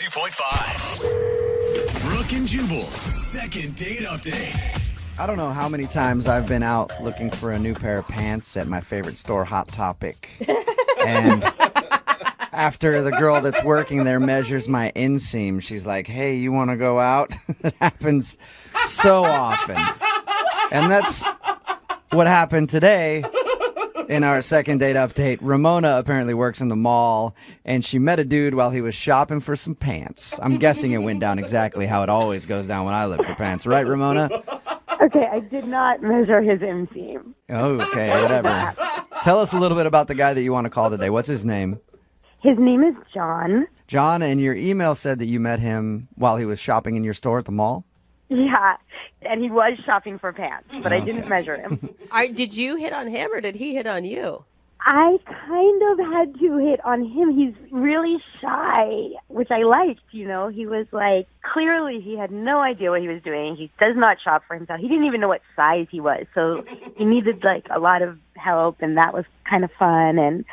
92.5. Brooke and Jubal's second date update. I don't know how many times I've been out looking for a new pair of pants at my favorite store, Hot Topic. And after the girl that's working there measures my inseam, she's like, hey, you want to go out? It happens so often. And that's what happened today. In our second date update, Ramona apparently works in the mall, and she met a dude while he was shopping for some pants. I'm guessing it went down exactly how it always goes down when I look for pants. Right, Ramona? Okay, I did not measure his inseam. Oh, okay, whatever. Tell us a little bit about the guy that you want to call today. What's his name? His name is John. John, and your email said that you met him while he was shopping in your store at the mall? Yeah, and he was shopping for pants, but I didn't measure him. Did you hit on him or did he hit on you? I kind of had to hit on him. He's really shy, which I liked, you know. He was like, clearly he had no idea what he was doing. He does not shop for himself. He didn't even know what size he was, so he needed like a lot of help, and that was kind of fun. And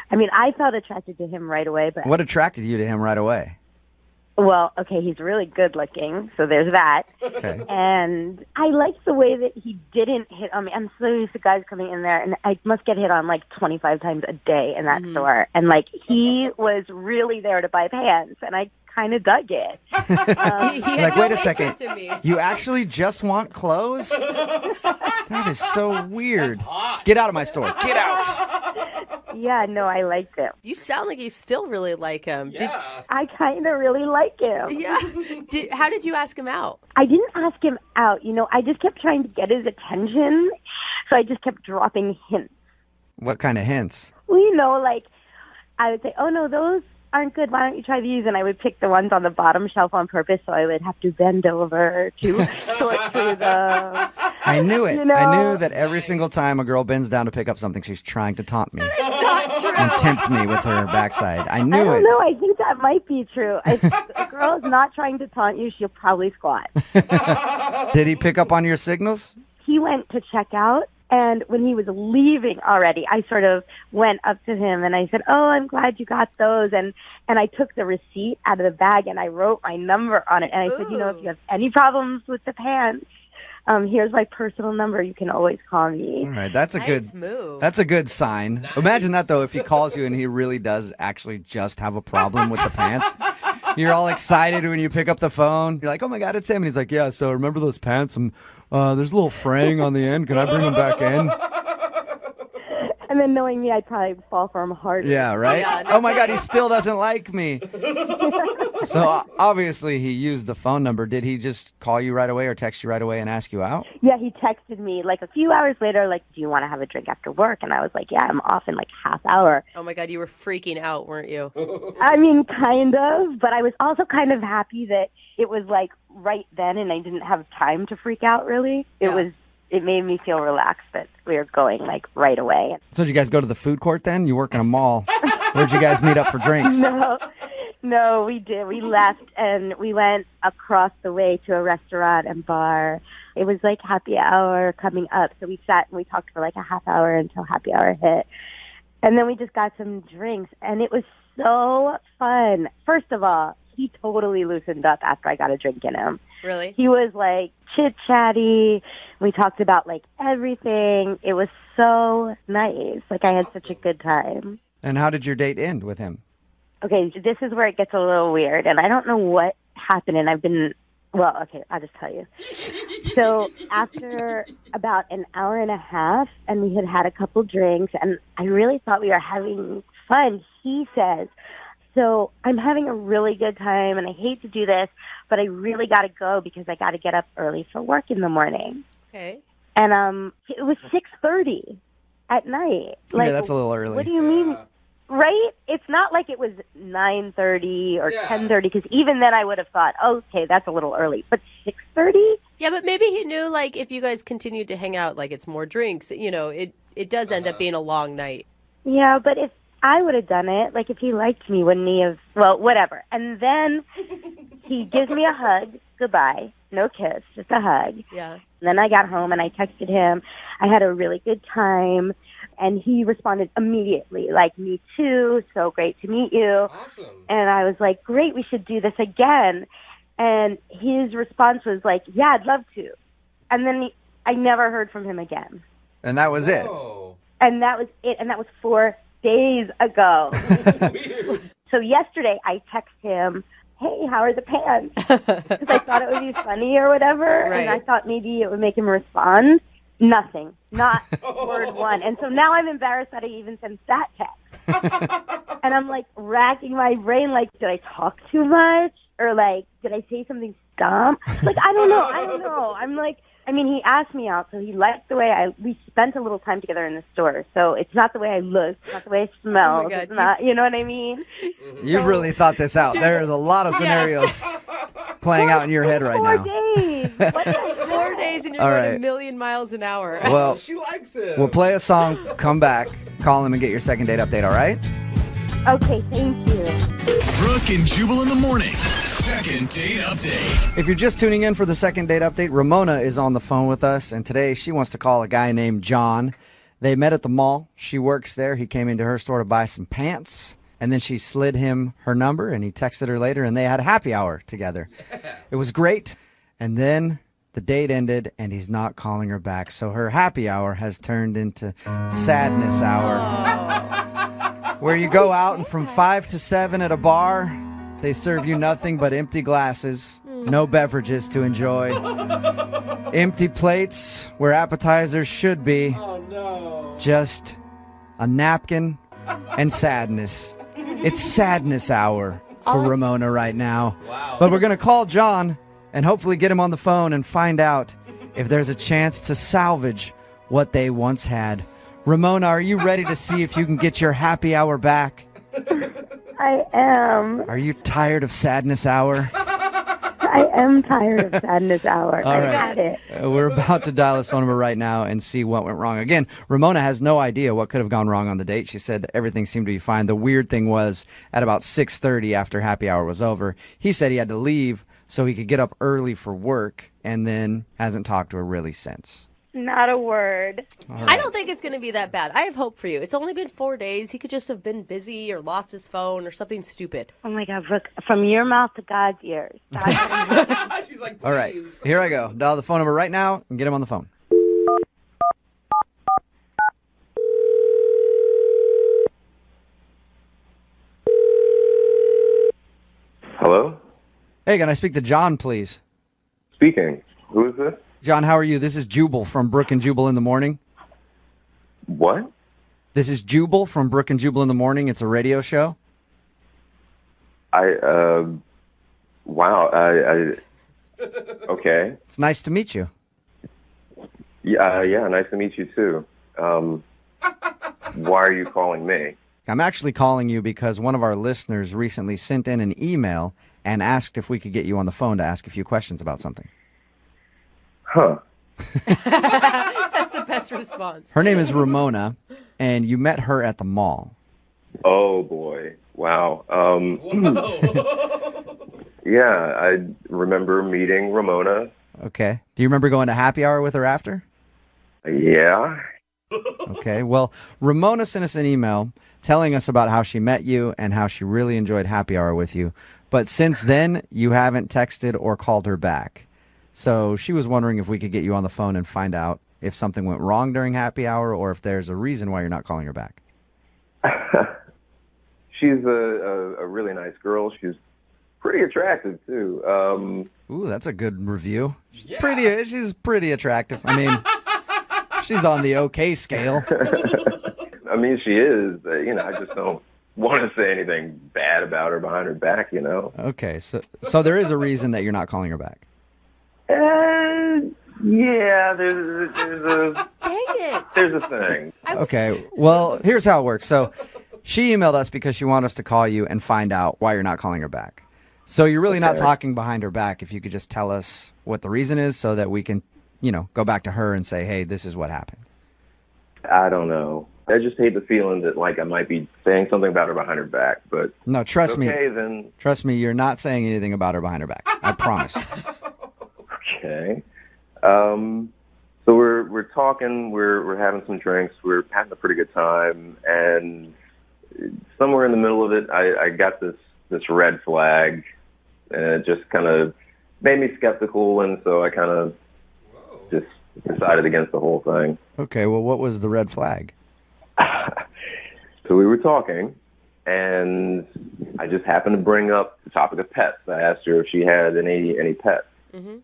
I mean, I felt attracted to him right away. But What attracted you to him right away? well, okay, he's really good looking, so there's that. Okay. And I liked the way that he didn't hit on me. I'm so used to guys coming in there, and I must get hit on like 25 times a day in that store. And like, he was really there to buy pants, and I kind of dug it. He had Like, no wait a second. interest in me. You actually just want clothes? That is so weird. Get out of my store. Get out. Yeah, no, I liked it. You sound like you still really like him. I kind of really like him. How did you ask him out? I didn't ask him out, you know. I just kept trying to get his attention, so I just kept dropping hints. What kind of hints? Well, you know, like, I would say, oh, no, those aren't good. Why don't you try these? And I would pick the ones on the bottom shelf on purpose, so I would have to bend over to sort through them. I knew it. You know? I knew that every single time a girl bends down to pick up something, she's trying to taunt me and tempt me with her backside. I knew I don't it. know. I think that might be true. If a girl is not trying to taunt you, she'll probably squat. Did he pick up on your signals? He went to check out, and when he was leaving already, I sort of went up to him and I said, oh, I'm glad you got those. And I took the receipt out of the bag and I wrote my number on it. And I said, you know, if you have any problems with the pants, here's my personal number. You can always call me. All right, that's a Nice move. That's a good sign. Nice. Imagine that though, if he calls you and he really does actually just have a problem with the pants. You're all excited when you pick up the phone. You're like, oh my God, it's him. And he's like, yeah, so remember those pants? There's a little fraying on the end. Can I bring them back in? And then knowing me, I'd probably fall for him harder. Yeah, right? Yeah, Oh my God, he still doesn't like me. So obviously he used the phone number. Did he just call you right away or text you right away and ask you out? Yeah, he texted me like a few hours later, like, do you want to have a drink after work? And I was like, yeah, I'm off in like half hour. Oh my God, you were freaking out, weren't you? I mean, kind of, but I was also kind of happy that it was like right then and I didn't have time to freak out really. It made me feel relaxed that we were going like right away. So did you guys go to the food court then? You work in a mall. Where'd you guys meet up for drinks? No, we did. We left and we went across the way to a restaurant and bar. It was like happy hour coming up. So we sat and we talked for like a half hour until happy hour hit. And then we just got some drinks and it was so fun. First of all, he totally loosened up after I got a drink in him. Really? He was like chit-chatty. We talked about like everything. It was so nice. Like I had such a good time. And how did your date end with him? Okay, this is where it gets a little weird, and I don't know what happened, and I'll just tell you. So after about an hour and a half, and we had had a couple drinks, and I really thought we were having fun, he says, so I'm having a really good time, and I hate to do this, but I really got to go because I got to get up early for work in the morning. Okay. And it was 6:30 at night. Like, yeah, that's a little early. What do you mean? Right? It's not like it was 9:30 or 10:30, because even then I would have thought, okay, that's a little early. But 6:30? Yeah, but maybe he knew, like, if you guys continued to hang out, like, it's more drinks, you know, it does end up being a long night. Yeah, but if I would have done it, like, if he liked me, wouldn't he have? Well, whatever. And then he gives me a hug. Goodbye. No kiss, just a hug. Yeah. And then I got home and I texted him. I had a really good time. And he responded immediately, like, me too, so great to meet you. Awesome. And I was like, great, we should do this again. And his response was like, yeah, I'd love to. And then I never heard from him again. And that was it. Oh. And that was it. And that was 4 days ago. Weird. So yesterday I texted him, hey, how are the pants? Because I thought it would be funny or whatever. Right. And I thought maybe it would make him respond. Nothing. Not word one. And so now I'm embarrassed that I even sent that text. And I'm like racking my brain, like, did I talk too much? Or like, did I say something dumb? Like, I don't know. I'm like, I mean, he asked me out, so he liked the way we spent a little time together in the store. So it's not the way I look, it's not the way I smell. Oh my God, it's not, you know what I mean? You've really thought this out. There's a lot of scenarios playing out in your head right 4 now. days. What the 4 days and you're All going right. a million miles an hour. Well, She likes him. we'll play a song, come back, call him, and get your second date update, all right? Okay, thank you. Brooke and Jubal in the mornings. Second date update. If you're just tuning in for the second date update, Ramona is on the phone with us, and today she wants to call a guy named John. They met at the mall. She works there. He came into her store to buy some pants, and then she slid him her number, and he texted her later, and they had a happy hour together. It was great, and then the date ended, and he's not calling her back, so her happy hour has turned into sadness hour. Where you go out and from 5 to 7 at a bar, they serve you nothing but empty glasses, no beverages to enjoy, empty plates where appetizers should be, Oh, no. just a napkin and sadness. It's sadness hour for Ramona right now. Wow. But we're going to call John and hopefully get him on the phone and find out if there's a chance to salvage what they once had. Ramona, are you ready to see if you can get your happy hour back? I am. Are you tired of sadness hour? I am tired of sadness hour. All I right. got it. We're about to dial his phone number right now and see what went wrong. Again, Ramona has no idea what could have gone wrong on the date. She said everything seemed to be fine. The weird thing was at about 6:30 after happy hour was over, he said he had to leave so he could get up early for work and then hasn't talked to her really since. Not a word. I don't think it's going to be that bad. I have hope for you. It's only been 4 days. He could just have been busy or lost his phone or something stupid. Oh my God, Brooke, from your mouth to God's ears. She's like, please. All right, here I go. Dial the phone number right now and get him on the phone. Hello? Hey, can I speak to John, please? Speaking. Who is this? John, how are you? This is Jubal from Brooke and Jubal in the Morning. What? This is Jubal from Brooke and Jubal in the Morning. It's a radio show. Wow. Okay. It's nice to meet you. Yeah, nice to meet you too. Why are you calling me? I'm actually calling you because one of our listeners recently sent in an email and asked if we could get you on the phone to ask a few questions about something. Huh. That's the best response. Her name is Ramona, and you met her at the mall. Oh, boy. Wow. Yeah, I remember meeting Ramona. Okay. Do you remember going to happy hour with her after? Yeah. Okay. Well, Ramona sent us an email telling us about how she met you and how she really enjoyed happy hour with you. But since then, you haven't texted or called her back. So she was wondering if we could get you on the phone and find out if something went wrong during happy hour or if there's a reason why you're not calling her back. She's a really nice girl. She's pretty attractive, too. Ooh, that's a good review. She's pretty attractive. I mean, she's on the okay scale. I mean, she is. I just don't want to say anything bad about her behind her back, Okay, so there is a reason that you're not calling her back. Yeah, there's a Dang it. there's a thing. Okay, well, here's how it works. So she emailed us because she wanted us to call you and find out why you're not calling her back. So you're really not Okay. talking behind her back. If you could just tell us what the reason is so that we can, go back to her and say, hey, this is what happened. I don't know. I just hate the feeling that I might be saying something about her behind her back, but No, trust me. okay then. Trust me, you're not saying anything about her behind her back. I promise. Okay. So we're talking, we're having some drinks, we're having a pretty good time, and somewhere in the middle of it, I got this red flag, and it just kind of made me skeptical, and so I kind of just decided against the whole thing. Okay, well, what was the red flag? So we were talking, and I just happened to bring up the topic of pets. I asked her if she had any pets. Mm-hmm.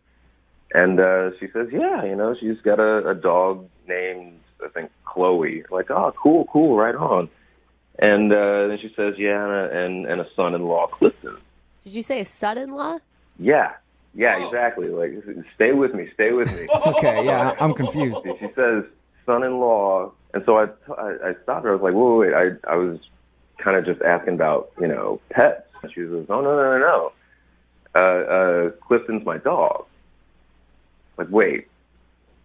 And she says, yeah, she's got a dog named, I think, Chloe. Like, oh, cool, right on. And then she says, yeah, and a son-in-law, Clifton. Did you say a son-in-law? Yeah, exactly. Like, stay with me. Okay, yeah, I'm confused. She says son-in-law, and so I stopped her. I was like, wait. I was kind of just asking about, pets. And she says, oh, no. Clifton's my dog. Like, wait,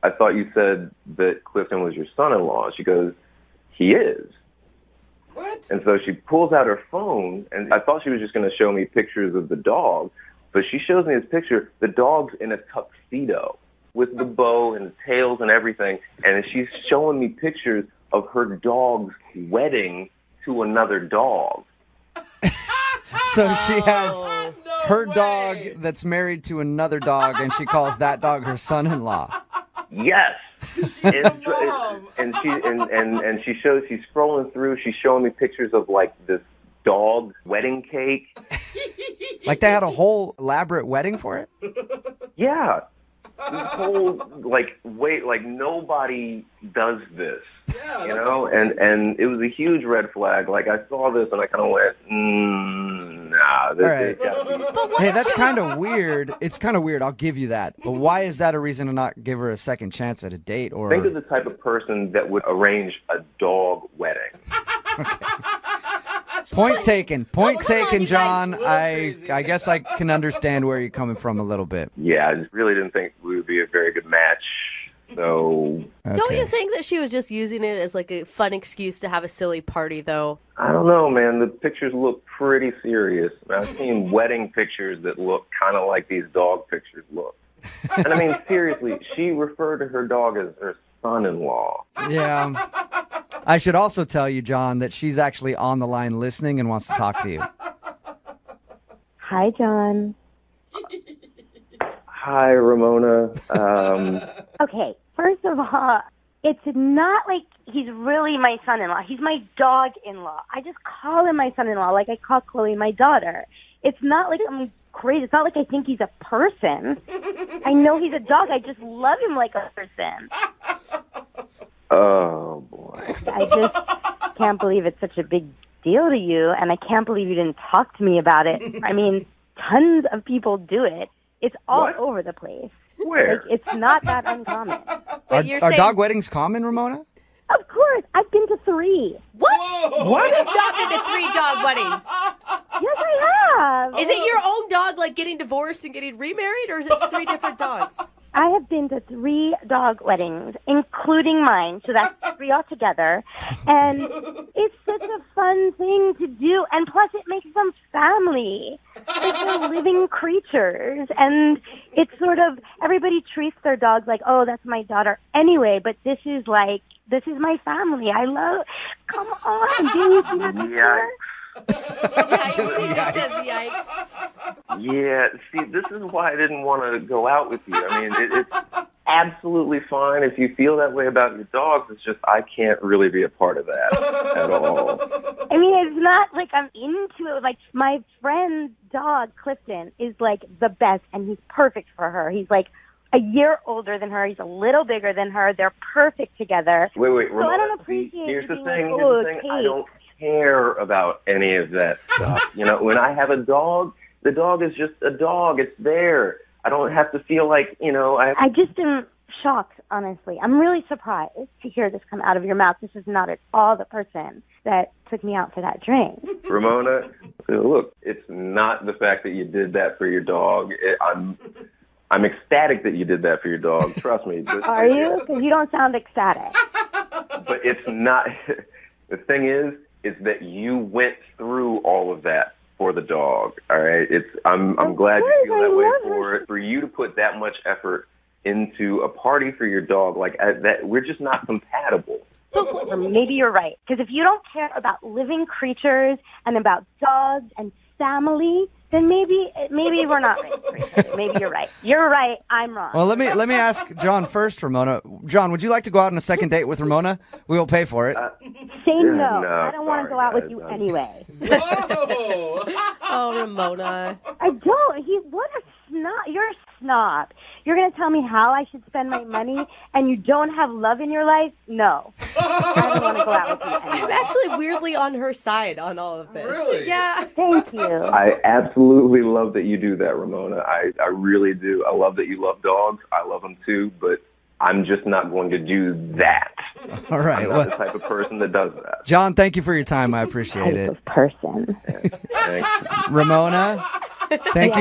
I thought you said that Clifton was your son-in-law. She goes, he is. What? And so she pulls out her phone, and I thought she was just going to show me pictures of the dog, but she shows me this picture. The dog's in a tuxedo with the bow and the tails and everything, and she's showing me pictures of her dog's wedding to another dog. So she has her way. dog that's married to another dog, and she calls that dog her son-in-law. Yes. And she's scrolling through, she's showing me pictures of like this dog wedding cake. Like they had a whole elaborate wedding for it? Yeah. This whole like nobody does this. Yeah, and it was a huge red flag. Like I saw this and I kind of went, nah, this Right. gotta be. Hey, that's kind of weird. It's kind of weird, I'll give you that. But why is that a reason to not give her a second chance at a date? Or Think of the type of person that would arrange a dog wedding. Point taken. Point come on, taken, you John. guys. A I little crazy. I guess I can understand where you're coming from a little bit. Yeah, I just really didn't think we would be a very good match. So Don't Okay. you think that she was just using it as like a fun excuse to have a silly party, though? I don't know, man. The pictures look pretty serious. I've seen wedding pictures that look kind of like these dog pictures look. And I mean, seriously, she referred to her dog as her son-in-law. Yeah. I should also tell you, John, that she's actually on the line listening and wants to talk to you. Hi, John. Hi, Ramona. Okay, first of all, it's not like he's really my son-in-law. He's my dog-in-law. I just call him my son-in-law like I call Chloe my daughter. It's not like I'm crazy. It's not like I think he's a person. I know he's a dog. I just love him like a person. Oh, boy. I just can't believe it's such a big deal to you, and I can't believe you didn't talk to me about it. I mean, tons of people do it. It's all What? over the place. Where? Like, it's not that uncommon. Are, you're are saying- dog weddings common, Ramona? Of course, I've been to 3. What? What? You've not been to 3 dog weddings. Yes, I have. Is it your own dog, like, getting divorced and getting remarried, or is it 3 different dogs? I have been to 3 dog weddings, including mine, so that's 3 altogether. And it's such a fun thing to do, and plus it makes them family. They're living creatures, and it's sort of, everybody treats their dogs like, oh, that's my daughter anyway, but this is my family. I love, come on, didn't you see that picture? Yikes. Yeah, see, this is why I didn't want to go out with you. I mean, it's absolutely fine if you feel that way about your dogs. It's just I can't really be a part of that at all. I mean, it's not like I'm into it. Like, my friend's dog, Clifton, is like the best, and he's perfect for her. He's like a year older than her. He's a little bigger than her. They're perfect together. Wait, So I Ramona, don't appreciate here's you the being thing. like, Here's oh, the thing. Kate. I don't care about any of that stuff. When I have a dog, the dog is just a dog. It's there. I don't have to feel like, I just am shocked, honestly. I'm really surprised to hear this come out of your mouth. This is not at all the person that took me out for that drink. Ramona, look, it's not the fact that you did that for your dog. I'm ecstatic that you did that for your dog. Trust me. Are you? Because you don't sound ecstatic. But it's not. The thing is that you went through all of that for the dog. All right. I'm glad you course, feel I that way love for her. it. For you to put that much effort into a party for your dog. Like that, we're just not compatible. Or maybe you're right. Because if you don't care about living creatures and about dogs and family, then maybe we're not right for each other. Maybe you're right. You're right. I'm wrong. Well, let me ask John first, Ramona. John, would you like to go out on a second date with Ramona? We will pay for it. Say no. no, I don't want to go out with you anyway. Whoa! Oh, Ramona. I don't. What a snob. You're a snob. You're going to tell me how I should spend my money and you don't have love in your life? No. I don't want to go out with you I'm anyway. actually weirdly on her side on all of this. Really? Yeah. Thank you. I absolutely love that you do that, Ramona. I really do. I love that you love dogs. I love them too, but I'm just not going to do that. All right. I'm Well, not the type of person that does that. John, thank you for your time. I appreciate Type it. of person. Thanks. Ramona, thank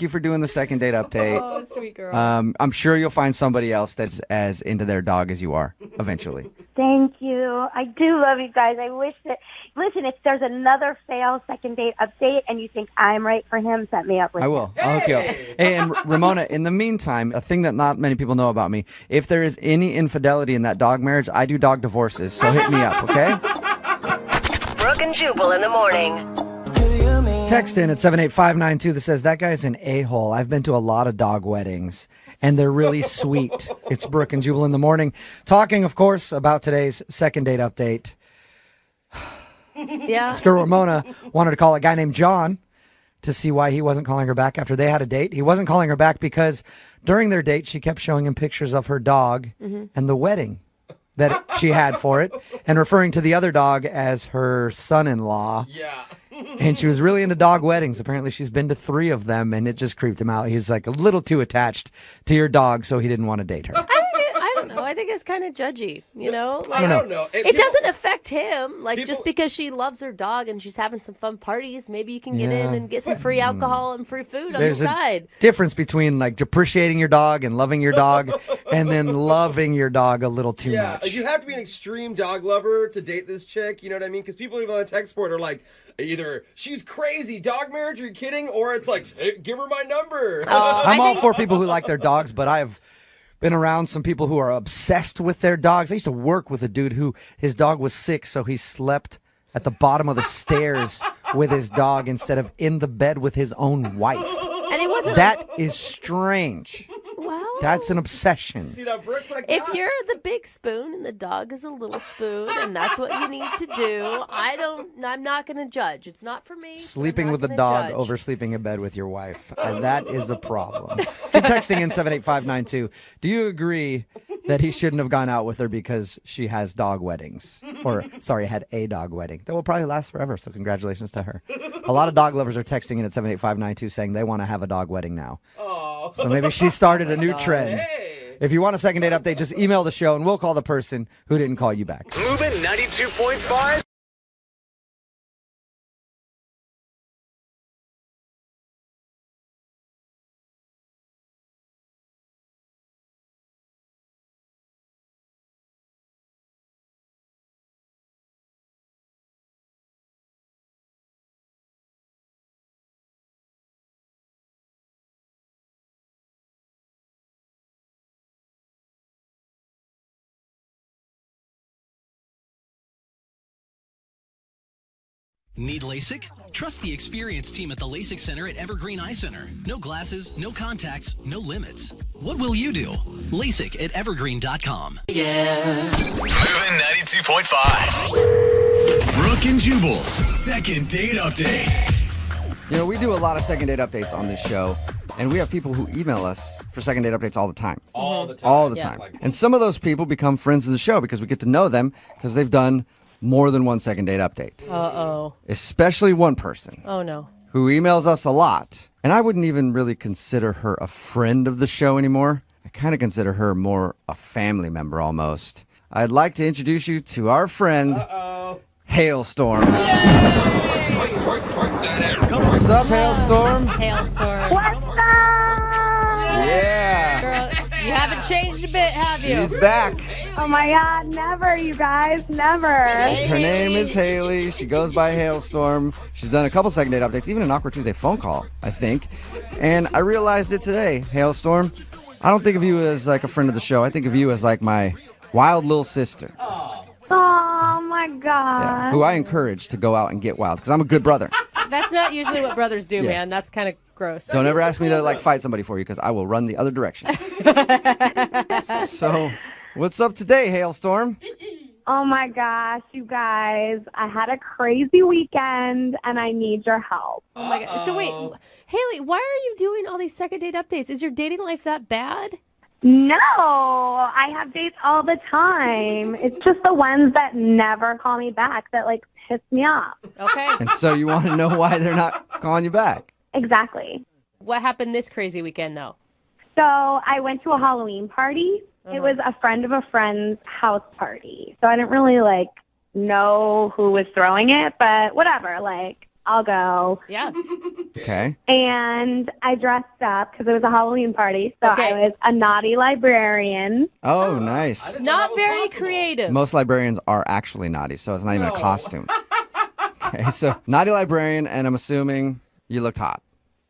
you for doing the second date update. Oh, sweet girl. I'm sure you'll find somebody else that's as into their dog as you are eventually. Thank you. I do love you guys. I wish that, listen, if there's another fail second date update and you think I'm right for him, set me up with I him. will. I'll hook you up. Hey, and Ramona, in the meantime, a thing that not many people know about me, if there is any infidelity in that dog marriage, I do dog divorces. So hit me up, okay? Brooke and Jubal in the morning. Text in at 78592 that says, that guy's an a-hole. I've been to a lot of dog weddings, and they're really sweet. It's Brooke and Jubal in the morning. Talking, of course, about today's second date update. Yeah. This girl, Ramona, wanted to call a guy named John to see why he wasn't calling her back after they had a date. He wasn't calling her back because during their date, she kept showing him pictures of her dog and the wedding that she had for it, and referring to the other dog as her son-in-law. Yeah. And she was really into dog weddings. Apparently, she's been to 3 of them, and it just creeped him out. He's like a little too attached to your dog, so he didn't want to date her. I don't know. I think it's kind of judgy, you know? Like, don't know. I don't know. It doesn't affect him. Like, just because she loves her dog and she's having some fun parties, maybe you can get in and get some free alcohol and free food on the There's a side. difference between like appreciating your dog and loving your dog, and then loving your dog a little too Yeah, much. you have to be an extreme dog lover to date this chick. You know what I mean? Because people even on the text board are like, either she's crazy, dog marriage, are you kidding? Or it's like, hey, give her my number. I'm all for people who like their dogs, but I've been around some people who are obsessed with their dogs. I used to work with a dude who his dog was sick, so he slept at the bottom of the stairs with his dog instead of in the bed with his own wife. And it wasn't That is strange. well. That's an obsession. See that Brooke's like, If you're the big spoon and the dog is a little spoon, and that's what you need to do, I'm not going to judge. It's not for me. Sleeping with a dog over sleeping in bed with your wife. And that is a problem. Keep texting in 78592. Do you agree that he shouldn't have gone out with her because she has dog weddings? Or, sorry, had a dog wedding. That will probably last forever, so congratulations to her. A lot of dog lovers are texting in at 78592 saying they want to have a dog wedding now. So maybe she started a new trend. hey. If you want a second date update, just email the show and we'll call the person who didn't call you back. Moving 92.5. Need LASIK? Trust the experienced team at the LASIK Center at Evergreen Eye Center. No glasses, no contacts, no limits. What will you do? LASIK at evergreen.com. Moving 92.5. Brooke and Jubal's second date update. You know, we do a lot of second date updates on this show, and we have people who email us for second date updates all the time. All the time. All the time. And some of those people become friends of the show because we get to know them because they've done more than one second date update. Uh-oh. Especially one person Oh, no. who emails us a lot. And I wouldn't even really consider her a friend of the show anymore. I kind of consider her more a family member almost. I'd like to introduce you to our friend, Hailstorm. What's up, Hailstorm? Hailstorm. What's up? Yeah. Girl, you haven't changed a bit, have you? She's back. Oh my God, never, you guys, never. Her name is Haley. She goes by Hailstorm. She's done a couple second date updates, even an Awkward Tuesday phone call, I think. And I realized it today, Hailstorm. I don't think of you as like a friend of the show. I think of you as like my wild little sister. Oh my God. Yeah, who I encourage to go out and get wild because I'm a good brother. That's not usually what brothers do, man. That's kind of gross. Don't ever ask me to like fight somebody for you because I will run the other direction. So, what's up today, Hailstorm? Oh my gosh, you guys. I had a crazy weekend and I need your help. Oh my God. So wait, Haley, why are you doing all these second date updates? Is your dating life that bad? No, I have dates all the time. It's just the ones that never call me back that like piss me off. Okay. And so you want to know why they're not calling you back? Exactly. What happened this crazy weekend, though? So I went to a Halloween party. It was a friend of a friend's house party. So I didn't really like know who was throwing it, but whatever, like I'll go. Yeah. Okay. And I dressed up because it was a Halloween party. So Okay. I was a naughty librarian. Oh, nice. Not very creative. Most librarians are actually naughty, so it's not even a costume. Okay, so naughty librarian, and I'm assuming you looked hot.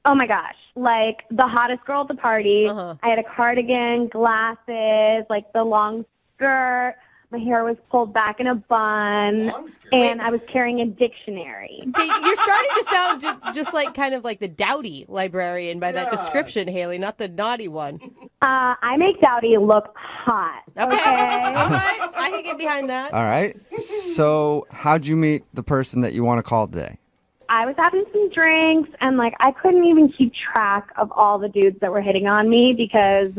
Oh my gosh, like the hottest girl at the party. Uh-huh. I had a cardigan, glasses, like the long skirt. My hair was pulled back in a bun, and I was carrying a dictionary. Okay, you're starting to sound just like kind of like the dowdy librarian by that description, Haley, not the naughty one. I make Dowdy look hot. Okay. All right. I can get behind that. All right. So, how'd you meet the person that you want to call today? I was having some drinks, and like I couldn't even keep track of all the dudes that were hitting on me because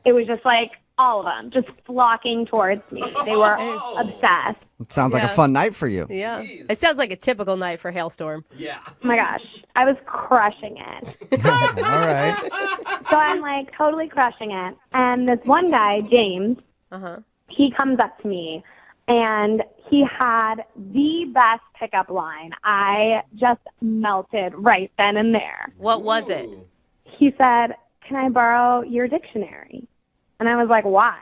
it was just like all of them just flocking towards me. They were obsessed. It sounds like a fun night for you. Yeah. It sounds like a typical night for Hailstorm. Yeah. Oh my gosh, I was crushing it. All right. So I'm like totally crushing it. And this one guy, James, he comes up to me and he had the best pickup line. I just melted right then and there. What was it? He said, "Can I borrow your dictionary?" And I was like, "Why?"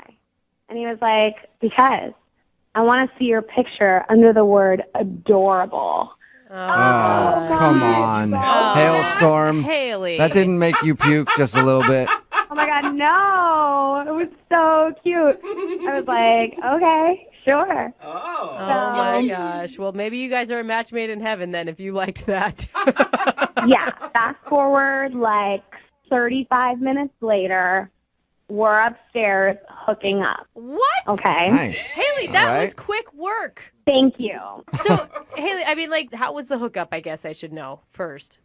And he was like, "Because I want to see your picture under the word adorable." Oh, come on. Hailstorm. Haley. That didn't make you puke just a little bit. Oh my God, no. It was so cute. I was like, okay, sure. Oh my gosh. Well, maybe you guys are a match made in heaven then if you liked that. Yeah, fast forward like 35 minutes later, we're upstairs hooking up. What? Okay. Nice. Haley, that All right. was quick work. Thank you. So, Haley, I mean, like, how was the hookup, I guess I should know first.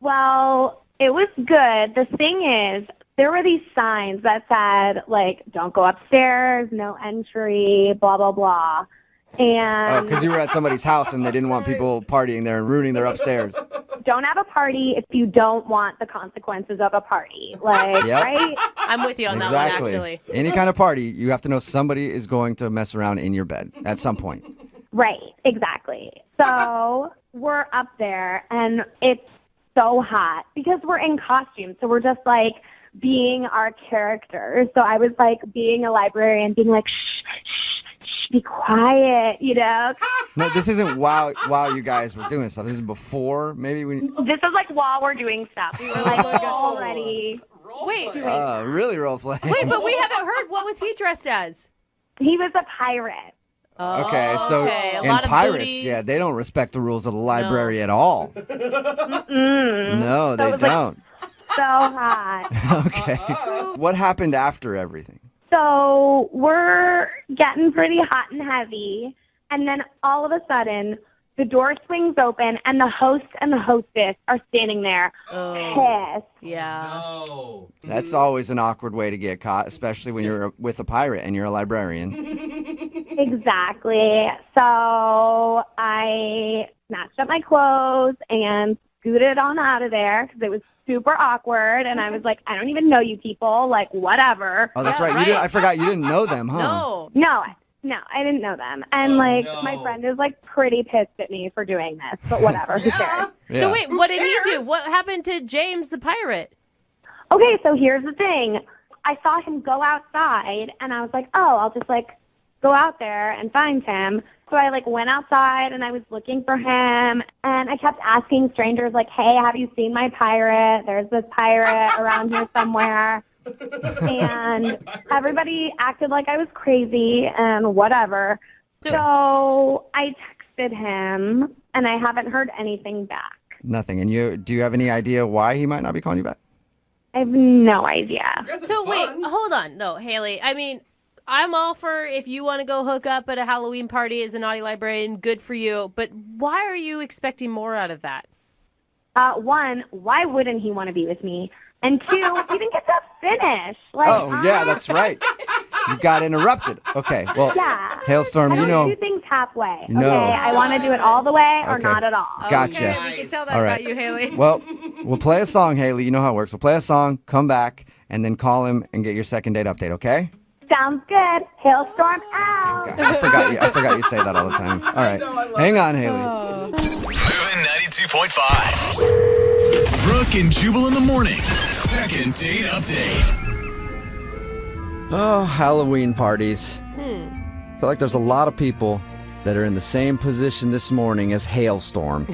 Well, it was good. The thing is, there were these signs that said, like, don't go upstairs, no entry, blah, blah, blah. And Because you were at somebody's house and they didn't want people partying there and ruining their upstairs. don't have a party if you don't want the consequences of a party. Like, Yep. right? I'm with you on that Exactly. one, actually. Any kind of party, you have to know somebody is going to mess around in your bed at some point. Right, exactly. So we're up there, and it's so hot because we're in costume. So we're just like being our characters. So I was like being a librarian, being like, shh, shh, shh, be quiet, you know? No, this isn't while you guys were doing stuff. This is before, maybe when. This is like while we're doing stuff. We were like already. Wait, Really role play. wait, but we haven't heard. What was he dressed as? He was a pirate. Okay, so Okay, a in lot of pirates, booty. yeah, they don't respect the rules of the library at all. No, they it was, like, don't. So hot. Okay. What happened after everything? So we're getting pretty hot and heavy, and then all of a sudden, the door swings open, and the host and the hostess are standing there, pissed. Yeah. Oh. That's always an awkward way to get caught, especially when you're with a pirate and you're a librarian. Exactly. So I snatched up my clothes and scooted on out of there because it was super awkward, and I was like, I don't even know you people, like, whatever. Oh, that's Yeah, right. right. I forgot you didn't know them, huh? No. No, I didn't know them. And, my friend is, like, pretty pissed at me for doing this, but whatever, who cares? Yeah. So wait, what did he do? What happened to James the pirate? Okay, so here's the thing. I saw him go outside, and I was like, oh, I'll just, like, go out there and find him. So I, like, went outside, and I was looking for him, and I kept asking strangers, like, hey, have you seen my pirate? There's this pirate around here somewhere. and everybody acted like I was crazy and whatever. So I texted him, and I haven't heard anything back. Nothing. And do you have any idea why he might not be calling you back? I have no idea. So wait, hold on, though, Haley. I mean, I'm all for if you want to go hook up at a Halloween party as a naughty librarian, good for you. But why are you expecting more out of that? One, why wouldn't he want to be with me? And two, he didn't get to finish. Yeah, that's right. You got interrupted. Okay, well, yeah. Hailstorm, I don't do things halfway. No. Okay, I want to do it all the way or not at all. Gotcha. Okay, we can tell that All about you, Haley. Well, we'll play a song, Haley. You know how it works. We'll play a song, come back, and then call him and get your second date update, okay? Sounds good. Hailstorm out. Okay. I forgot you say that all the time. All right. Hang on, Haley. Moving 92.5. Brooke and Jubal in the mornings. Second date update. Oh, Halloween parties. I feel like there's a lot of people that are in the same position this morning as Hailstorm.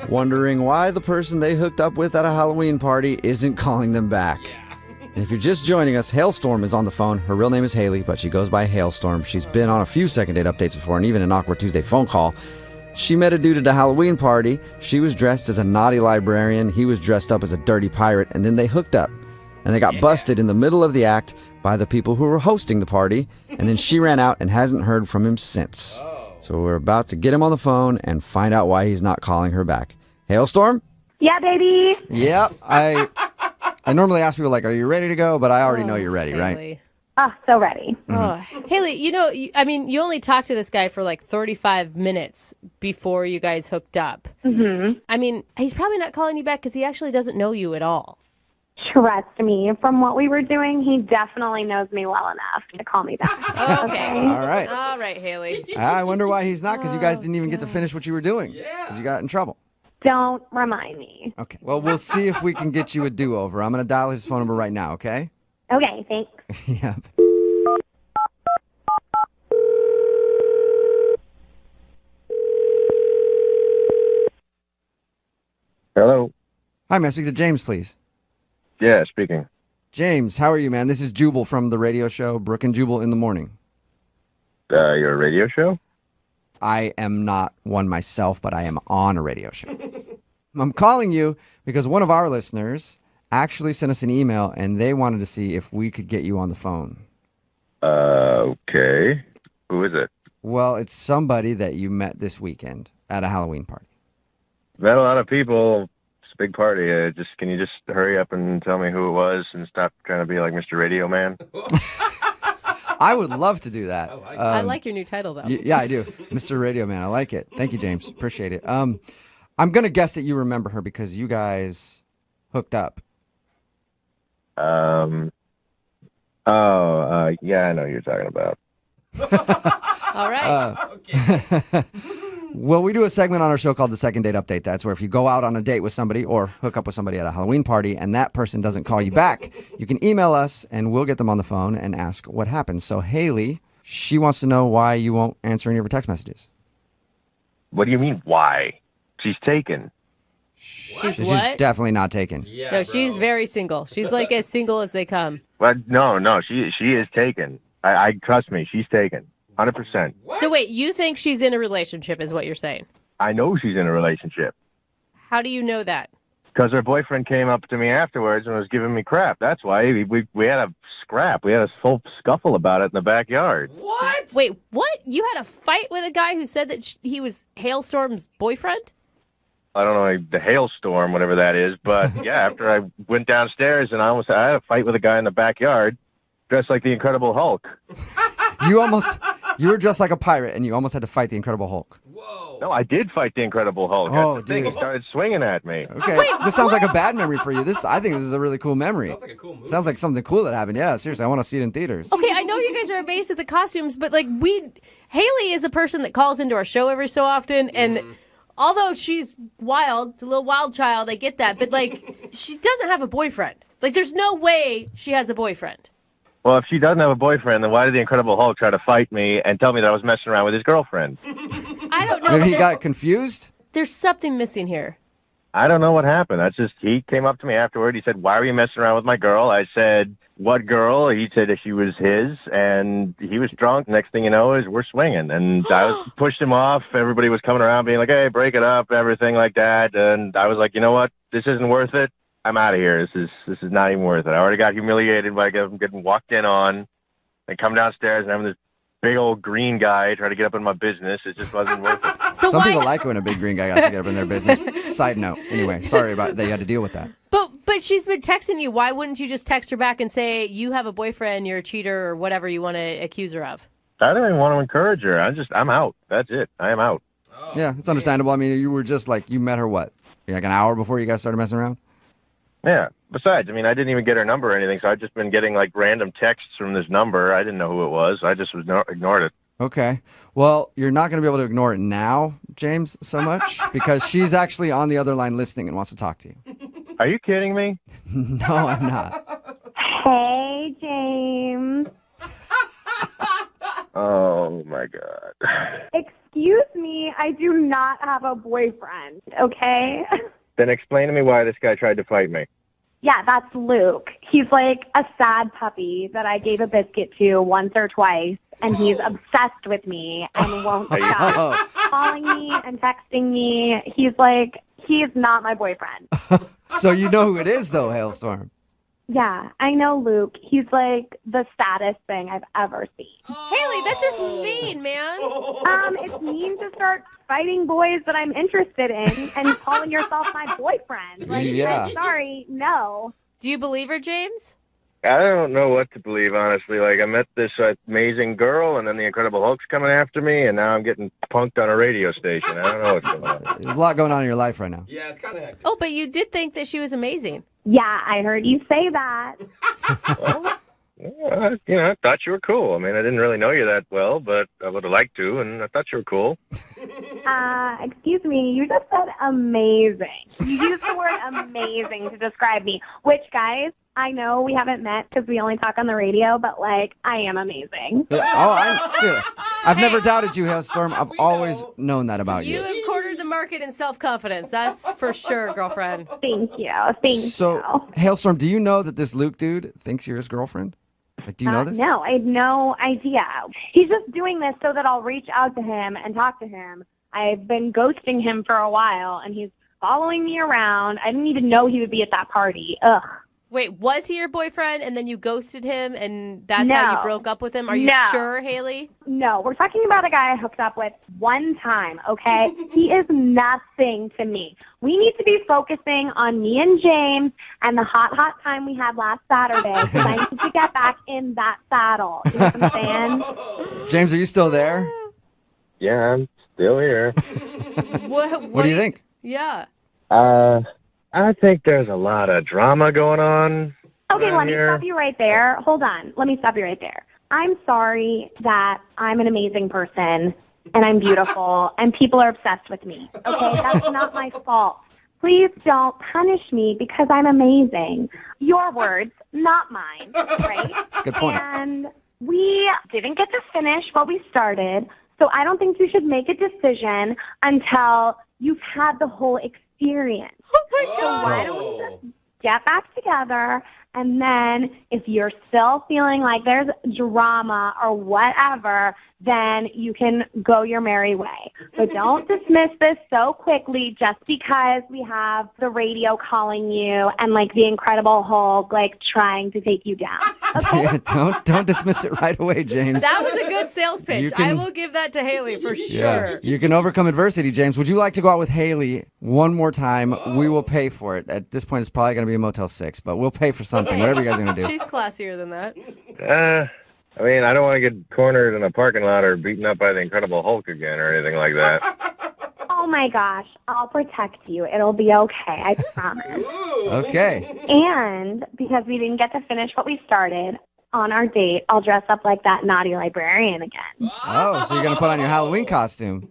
Wondering why the person they hooked up with at a Halloween party isn't calling them back. And if you're just joining us, Hailstorm is on the phone. Her real name is Haley, but she goes by Hailstorm. She's been on a few second date updates before and even an Awkward Tuesday phone call. She met a dude at a Halloween party. She was dressed as a naughty librarian. He was dressed up as a dirty pirate, and then they hooked up. And they got busted in the middle of the act by the people who were hosting the party. And then she ran out and hasn't heard from him since. So we're about to get him on the phone and find out why he's not calling her back. Hailstorm? Yeah, baby. Yep. I normally ask people, like, are you ready to go? But I already know you're ready, right? Haley. Oh, so ready. Oh, Haley, you only talked to this guy for like 35 minutes before you guys hooked up. Mm-hmm. I mean, he's probably not calling you back because he actually doesn't know you at all. Trust me, from what we were doing, he definitely knows me well enough to call me back. Okay. All right. All right, Haley. I wonder why he's not, because you guys didn't even get to finish what you were doing. Because you got in trouble. Don't remind me. Okay. Well, we'll see if we can get you a do-over. I'm going to dial his phone number right now, okay? Okay, thanks. Yep. Hello. Hi, may I speak to James, please? Yeah, speaking. James, how are you, man? This is Jubal from the radio show Brooke and Jubal in the Morning. Your radio show? I am not one myself, but I am on a radio show. I'm calling you because one of our listeners actually sent us an email, and they wanted to see if we could get you on the phone. Okay. Who is it? Well, it's somebody that you met this weekend at a Halloween party. Met a lot of people. It's a big party. Can you just hurry up and tell me who it was and stop trying to be like Mr. Radio Man? I would love to do that. I like your new title, though. Yeah, I do. Mr. Radio Man. I like it. Thank you, James. Appreciate it. I'm going to guess that you remember her because you guys hooked up. Yeah, I know who you're talking about. All right. Well, we do a segment on our show called the Second Date Update. That's where if you go out on a date with somebody or hook up with somebody at a Halloween party and that person doesn't call you back, you can email us and we'll get them on the phone and ask what happened. So Haley, she wants to know why you won't answer any of her text messages. What do you mean, why? She's taken. She's She's what? definitely not taken. Yeah, No, bro. she's very single. She's like as single as they come. But no, she is taken. I trust me, she's taken. 100%. So wait, you think she's in a relationship is what you're saying? I know she's in a relationship. How do you know that? Because her boyfriend came up to me afterwards and was giving me crap. That's why we had a scrap. We had a full scuffle about it in the backyard. What? Wait, what? You had a fight with a guy who said that he was Hailstorm's boyfriend? I don't know, the hailstorm, whatever that is. But yeah, after I went downstairs and I had a fight with a guy in the backyard dressed like the Incredible Hulk. You were dressed like a pirate and you almost had to fight the Incredible Hulk. Whoa. No, I did fight the Incredible Hulk. Oh, That's the thing. dude. He started swinging at me. Okay, this sounds like a bad memory for you. I think this is a really cool memory. Sounds like a cool movie. Sounds like something cool that happened. Yeah, seriously, I want to see it in theaters. Okay, I know you guys are amazed at the costumes, but like Haley is a person that calls into our show every so often, and although she's wild, a little wild child, I get that, but like she doesn't have a boyfriend. Like there's no way she has a boyfriend. Well, if she doesn't have a boyfriend, then why did the Incredible Hulk try to fight me and tell me that I was messing around with his girlfriend? I don't know. Maybe he but got confused? there's something missing here. I don't know what happened. That's just, he came up to me afterward. He said, why are you messing around with my girl? I said, what girl? He said that she was his, and he was drunk. Next thing you know is we're swinging. And I pushed him off. Everybody was coming around being like, hey, break it up, everything like that. And I was like, you know what? This isn't worth it. I'm out of here. This is not even worth it. I already got humiliated by getting walked in on and come downstairs and having this big old green guy try to get up in my business. It just wasn't worth it. So Some people like it when a big green guy has to get up in their business. Side note. Anyway, sorry about that you had to deal with that. But she's been texting you. Why wouldn't you just text her back and say, you have a boyfriend, you're a cheater, or whatever you want to accuse her of? I don't even want to encourage her. I'm out. That's it. I am out. Yeah, it's understandable. I mean, you were just like, you met her what? Like an hour before you guys started messing around? Yeah. Besides, I mean, I didn't even get her number or anything, so I've just been getting like random texts from this number. I didn't know who it was. I just ignored it. Okay. Well, you're not going to be able to ignore it now, James, so much, because she's actually on the other line listening and wants to talk to you. Are you kidding me? No, I'm not. Hey, James. Oh, my God. Excuse me, I do not have a boyfriend, okay? Then explain to me why this guy tried to fight me. Yeah, that's Luke. He's like a sad puppy that I gave a biscuit to once or twice, and he's obsessed with me and won't stop calling me and texting me. He's not my boyfriend. So you know who it is, though, Hailstorm. Yeah, I know Luke. He's like the saddest thing I've ever seen. Haley, that's just mean, man. It's mean to start fighting boys that I'm interested in and calling yourself my boyfriend. Like, Yeah. I'm sorry, no. Do you believe her, James? I don't know what to believe, honestly. Like, I met this amazing girl, and then the Incredible Hulk's coming after me, and now I'm getting punked on a radio station. I don't know what's going on. There's a lot going on in your life right now. Yeah, it's kind of hectic. Oh, but you did think that she was amazing. Yeah, I heard you say that. I thought you were cool. I mean, I didn't really know you that well, but I would have liked to, and I thought you were cool. Excuse me, you just said amazing. You used the word amazing to describe me, which, guys, I know we haven't met because we only talk on the radio, but, like, I am amazing. I've never doubted you, Hailstorm. I've always known that about you. You have cornered the market in self-confidence. That's for sure, girlfriend. Thank you. Thank you. Hailstorm, do you know that this Luke dude thinks you're his girlfriend? Like, do you know this? No, I had no idea. He's just doing this so that I'll reach out to him and talk to him. I've been ghosting him for a while, and he's following me around. I didn't even know he would be at that party. Ugh. Wait, was he your boyfriend and then you ghosted him and that's how you broke up with him? Are you sure, Haley? No, we're talking about a guy I hooked up with one time, okay? He is nothing to me. We need to be focusing on me and James and the hot time we had last Saturday because I need to get back in that saddle. You know what I'm saying? James, are you still there? Yeah, I'm still here. What do you think? Yeah. I think there's a lot of drama going on. Okay, let me here. stop you right there. Hold on. Let me stop you right there. I'm sorry that I'm an amazing person and I'm beautiful and people are obsessed with me. Okay, that's not my fault. Please don't punish me because I'm amazing. Your words, not mine, right? Good point. And we didn't get to finish what we started, so I don't think you should make a decision until you've had the whole experience. So why don't we just get back together, and then if you're still feeling like there's drama or whatever, then you can go your merry way. But don't dismiss this so quickly just because we have the radio calling you and like the Incredible Hulk like trying to take you down. Okay? Don't dismiss it right away, James. That was a good sales pitch. I will give that to Haley for sure. Yeah, you can overcome adversity, James. Would you like to go out with Haley one more time? We will pay for it. At this point, it's probably going to be a Motel 6, but we'll pay for something, whatever you guys are going to do. She's classier than that. I mean, I don't want to get cornered in a parking lot or beaten up by the Incredible Hulk again or anything like that. Oh my gosh, I'll protect you. It'll be okay, I promise. Okay. And because we didn't get to finish what we started on our date, I'll dress up like that naughty librarian again. Oh, so you're going to put on your Halloween costume.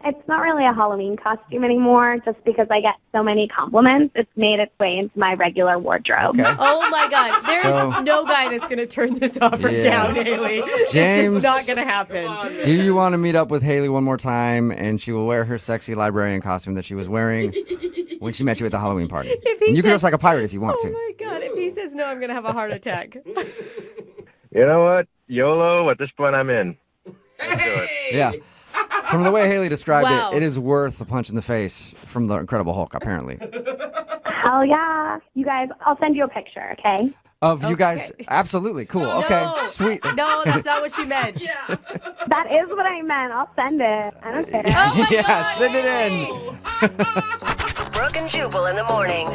It's not really a Halloween costume anymore, just because I get so many compliments. It's made its way into my regular wardrobe. Okay. Oh my God. There's no guy that's going to turn this offer down, Haley. James, it's just not going to happen. Do you want to meet up with Haley one more time and she will wear her sexy librarian costume that she was wearing when she met you at the Halloween party? And you can dress like a pirate if you want to. Oh my God. If he says no, I'm going to have a heart attack. You know what? YOLO, at this point, I'm in. Let's do it. Yeah. From the way Haley described Wow. it, it is worth a punch in the face from the Incredible Hulk, apparently. Hell yeah. You guys, I'll send you a picture, okay? Of you guys, absolutely. Cool. Okay, No. sweet. No, that's not what she meant. That is what I meant. I'll send it. I don't care. Oh my Yeah, God, send it Haley. in. Brooke and Jubal in the morning.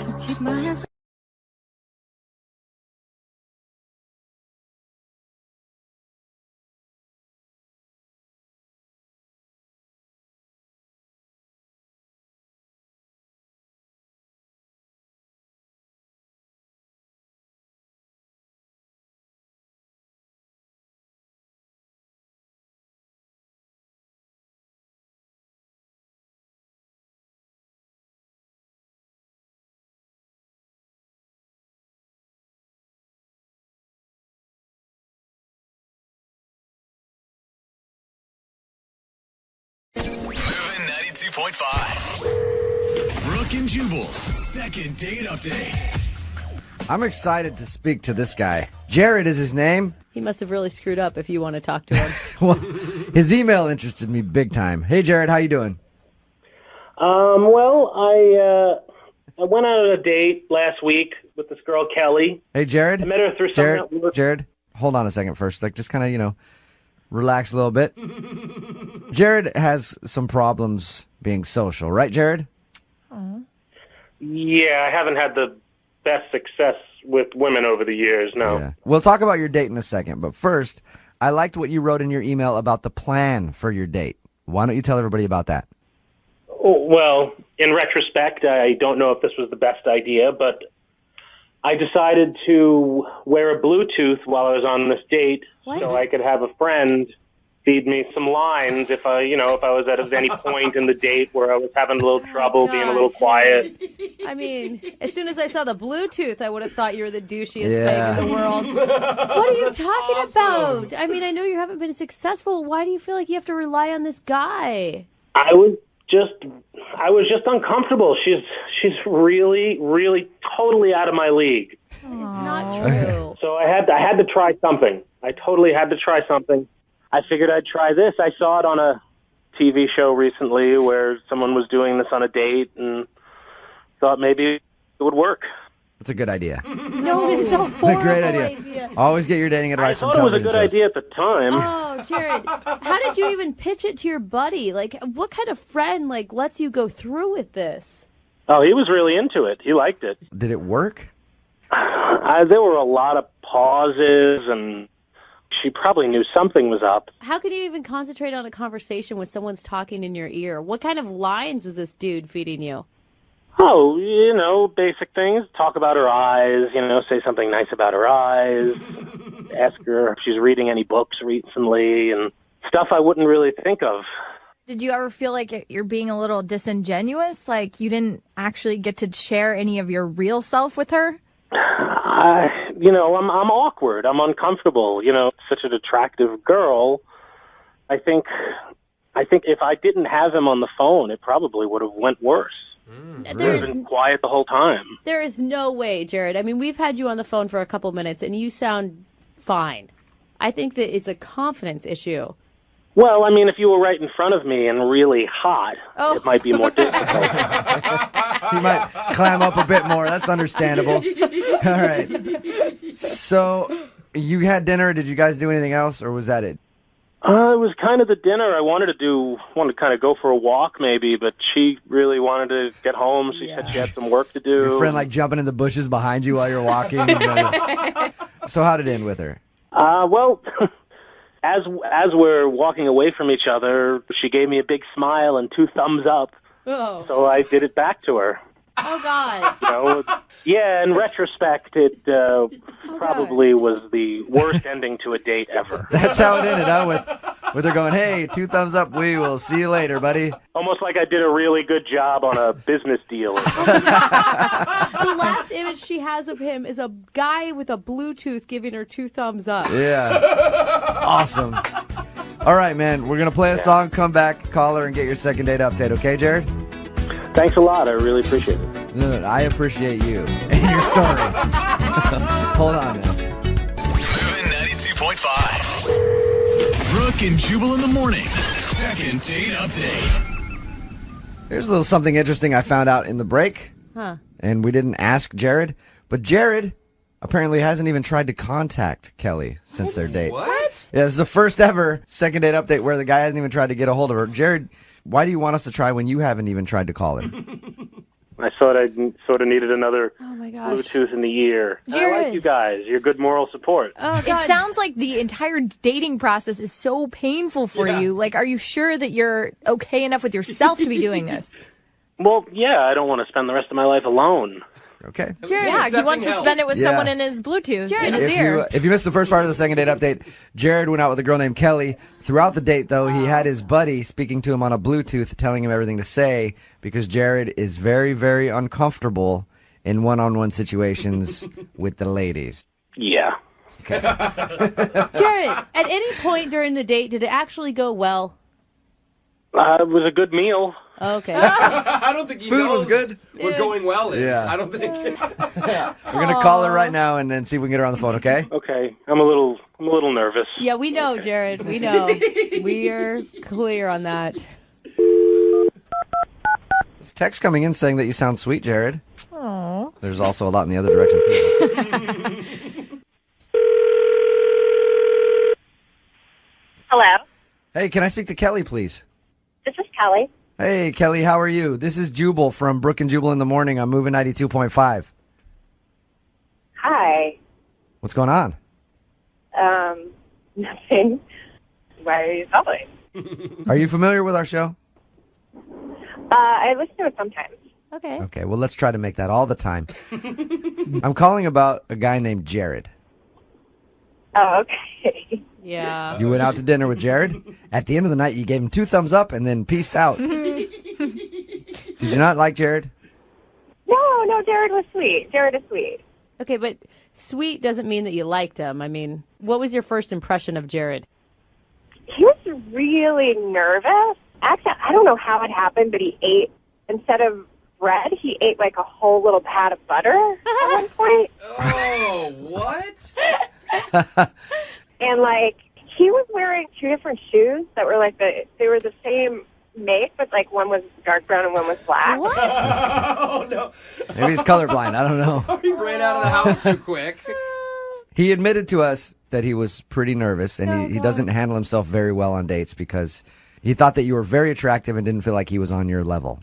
Moving 92.5. Brooke and Jubal's second date update. I'm excited to speak to this guy. Jared is his name. He must have really screwed up if you want to talk to him. Well, his email interested me big time. Hey, Jared, how you doing? Well, I went on a date last week with this girl, Kelly. Hey, Jared. I met her through some Jared, hold on a second first. Like, just kind of, relax a little bit. Jared has some problems being social, right, Jared? Yeah, I haven't had the best success with women over the years, no. Yeah. We'll talk about your date in a second, but first, I liked what you wrote in your email about the plan for your date. Why don't you tell everybody about that? Oh, well, in retrospect, I don't know if this was the best idea, but I decided to wear a Bluetooth while I was on this date so I could have a friend feed me some lines if I was at any point in the date where I was having a little trouble, being a little quiet. I mean, as soon as I saw the Bluetooth, I would have thought you were the douchiest Yeah. thing in the world. What are you talking about? I mean, I know you haven't been successful. Why do you feel like you have to rely on this guy? I was just uncomfortable. She's really, really totally out of my league. It's not true. So I had to try something. I totally had to try something. I figured I'd try this. I saw it on a TV show recently where someone was doing this on a date and thought maybe it would work. That's a good idea. No, it's a horrible Great idea. Always get your dating advice from I thought it was a television good shows. idea at the time. Oh, Jared, how did you even pitch it to your buddy? Like, what kind of friend, lets you go through with this? Oh, he was really into it. He liked it. Did it work? There were a lot of pauses, and she probably knew something was up. How could you even concentrate on a conversation when someone's talking in your ear? What kind of lines was this dude feeding you? Oh, basic things. Talk about her eyes, say something nice about her eyes. Ask her if she's reading any books recently and stuff I wouldn't really think of. Did you ever feel like you're being a little disingenuous? Like you didn't actually get to share any of your real self with her? I'm awkward. I'm uncomfortable. Such an attractive girl. I think if I didn't have him on the phone, it probably would have went worse. I've been quiet the whole time. There is no way, Jared. I mean, we've had you on the phone for a couple minutes, and you sound fine. I think that it's a confidence issue. Well, I mean, if you were right in front of me and really hot, it might be more difficult. You might clam up a bit more. That's understandable. All right. So you had dinner. Did you guys do anything else, or was that it? It was kind of the dinner. I wanted to kind of go for a walk maybe, but she really wanted to get home. She said she had some work to do. Your friend jumping in the bushes behind you while you're walking. So how did it end with her? Well, as we're walking away from each other, she gave me a big smile and 2 thumbs up. Oh. So I did it back to her. Oh, God. Yeah, in retrospect, it probably was the worst ending to a date ever. That's how it ended, huh? With her going, hey, 2 thumbs up, we will see you later, buddy. Almost like I did a really good job on a business deal. The last image she has of him is a guy with a Bluetooth giving her 2 thumbs up. Yeah. Awesome. All right, man. We're going to play a song, come back, call her, and get your second date update. Okay, Jared? Thanks a lot. I really appreciate it. No, I appreciate you and your story. Hold on, man. Moving 92.5. Brooke and Jubal in the mornings. Second date update. Here's a little something interesting I found out in the break. Huh. And we didn't ask Jared, but Jared apparently hasn't even tried to contact Kelly since their date. What? Yeah, this is the first ever second date update where the guy hasn't even tried to get a hold of her. Jared, why do you want us to try when you haven't even tried to call her? I thought I sort of needed another Oh my gosh. Bluetooth in the ear. I Jared. like you guys. You're good moral support. Oh, It God. sounds like the entire dating process is so painful for you. Like, are you sure that you're okay enough with yourself to be doing this? Well, yeah, I don't want to spend the rest of my life alone. Okay. Jared, Yeah, he wants to help. spend it with Yeah. someone in his Bluetooth, in his If ear. you missed the first part of the second date update, Jared went out with a girl named Kelly. Throughout the date, though, he had his buddy speaking to him on a Bluetooth, telling him everything to say, because Jared is very, very uncomfortable in one-on-one situations with the ladies. Yeah. Jared, at any point during the date, did it actually go well? It was a good meal. Okay. I don't think he Food knows was good. what going well is. Yeah. I don't think. We're going to call her right now and then see if we can get her on the phone, okay? Okay, I'm a little nervous. Yeah, we know, Jared. We know. We're clear on that. This text coming in saying that you sound sweet, Jared. Aww. There's also a lot in the other direction, too. Hello, Hey, can I speak to Kelly, please? this is Kelly. Hey, Kelly, how are you? This is Jubal from Brooke and Jubal in the Morning on Moving 92.5. Hi. What's going on? Nothing. Why are you calling? Are you familiar with our show? I listen to it sometimes. Okay. Okay, well, let's try to make that all the time. I'm calling about a guy named Jared. Oh, okay. Yeah. You went out to dinner with Jared. At the end of the night, you gave him 2 thumbs up and then peaced out. Did you not like Jared? No, Jared was sweet. Jared is sweet. Okay, but sweet doesn't mean that you liked him. I mean, what was your first impression of Jared? He was really nervous. Actually, I don't know how it happened, but he ate, instead of bread, he ate like a whole little pat of butter at one point. Oh, what? And like, he was wearing 2 different shoes that were like they were the same make, but like one was dark brown and one was black. Oh no! Maybe he's colorblind. I don't know. He ran out of the house too quick. He admitted to us that he was pretty nervous and he doesn't handle himself very well on dates because he thought that you were very attractive and didn't feel like he was on your level.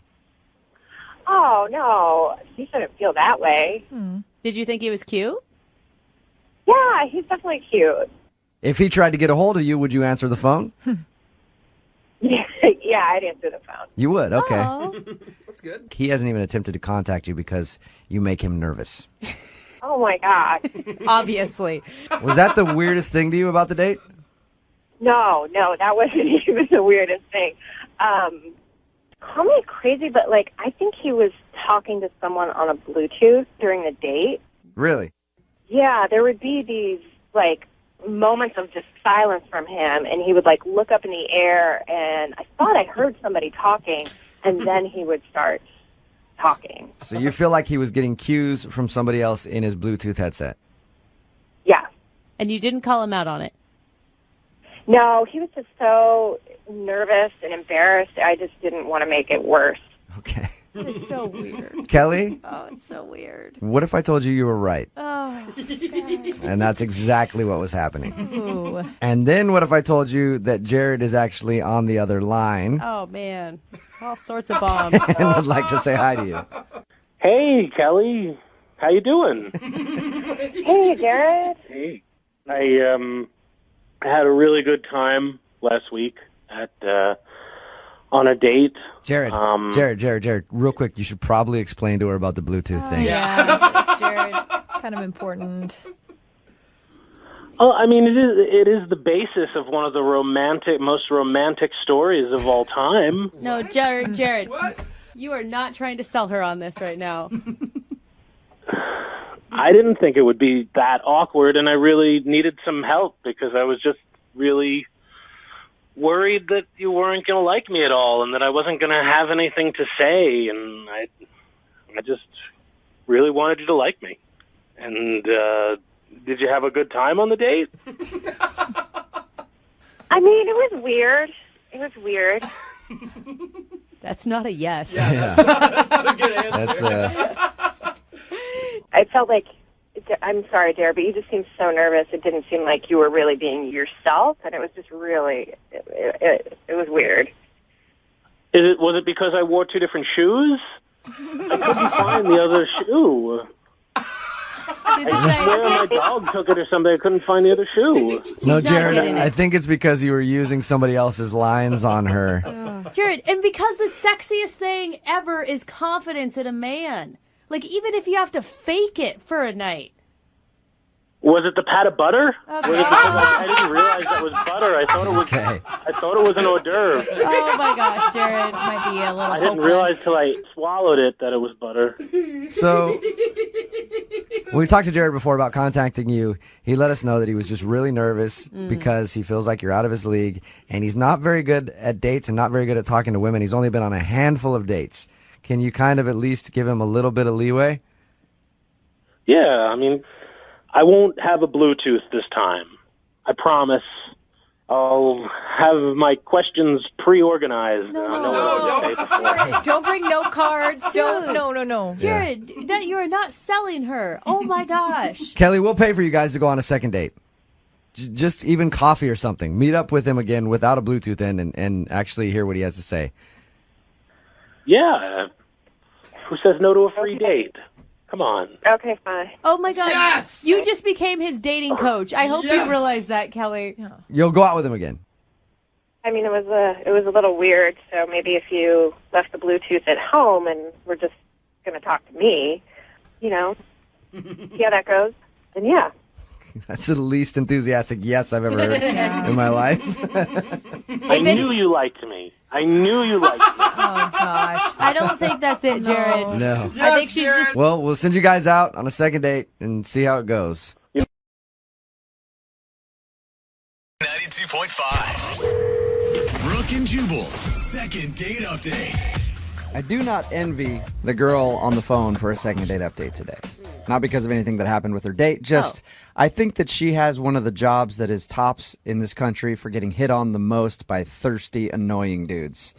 Oh no, he shouldn't feel that way. Did you think he was cute? Yeah, he's definitely cute. If he tried to get a hold of you, would you answer the phone? Yeah, I'd answer the phone. You would, okay. Aw. That's good. He hasn't even attempted to contact you because you make him nervous. Oh my God. Obviously. Was that the weirdest thing to you about the date? No, that wasn't even the weirdest thing. Call me crazy, but like I think he was talking to someone on a Bluetooth during the date. Really? Yeah, there would be these like moments of just silence from him, and he would like look up in the air, and I thought I heard somebody talking, and then he would start talking. So you feel like he was getting cues from somebody else in his Bluetooth headset? Yeah. And you didn't call him out on it? No, he was just so nervous and embarrassed. I just didn't want to make it worse. Okay. That is so weird. Kelly, Oh, it's so weird. what if I told you you were right? Oh, And that's exactly what was happening. Ooh. And then what if I told you that Jared is actually on the other line Oh, man. All sorts of bombs. and would like to say hi to you? Hey, Kelly. How you doing? Hey, Jared. Hey. I had a really good time last week at on a date. Jared, Jared, real quick, you should probably explain to her about the Bluetooth thing. Yeah, Jared. Kind of important. Oh, I mean, it is the basis of one of the most romantic stories of all time. No, Jared, you are not trying to sell her on this right now. I didn't think it would be that awkward, and I really needed some help because I was just really worried that you weren't going to like me at all and that I wasn't going to have anything to say, and I just really wanted you to like me. And did you have a good time on the date? I mean, it was weird. That's not a yes. Yeah. That's not a good answer. That's I felt like, I'm sorry, Dare, but you just seemed so nervous. It didn't seem like you were really being yourself, and it was just really, it was weird. Was it because I wore two different shoes? I couldn't find the other shoe. I swear my dog took it or something. I couldn't find the other shoe. No, Jared, I think it's because you were using somebody else's lines on her. Jared, and because the sexiest thing ever is confidence in a man. Like, even if you have to fake it for a night. Was it the pat of butter? Okay. Was it because I didn't realize that was butter? I thought it was. Okay. I thought it was an hors d'oeuvre. Oh my gosh, Jared. Might be a little I didn't realize till I swallowed it that it was butter. So, when we talked to Jared before about contacting you, he let us know that he was just really nervous because he feels like you're out of his league, and he's not very good at dates and not very good at talking to women. He's only been on a handful of dates. Can you kind of at least give him a little bit of leeway? Yeah, I mean, I won't have a Bluetooth this time. I promise. I'll have my questions pre-organized. Don't bring note cards. Don't. No. Jared, that you are not selling her. Oh my gosh. Kelly, we'll pay for you guys to go on a second date. Just even coffee or something. Meet up with him again without a Bluetooth in and actually hear what he has to say. Yeah. Who says no to a free date? Come on. Okay, fine. Oh my God. Yes! You just became his dating coach. I hope you realize that, Kelly. Yeah. You'll go out with him again. I mean, it was a little weird, so maybe if you left the Bluetooth at home and were just going to talk to me, see how that goes, then yeah. That's the least enthusiastic yes I've ever heard in my life. I knew you liked me. Oh, gosh. I don't think that's it, Jared. No. I think she's just... Well, we'll send you guys out on a second date and see how it goes. 92.5. Brooke and Jubal's second date update. I do not envy the girl on the phone for a second date update today. Not because of anything that happened with her date, just I think that she has one of the jobs that is tops in this country for getting hit on the most by thirsty, annoying dudes.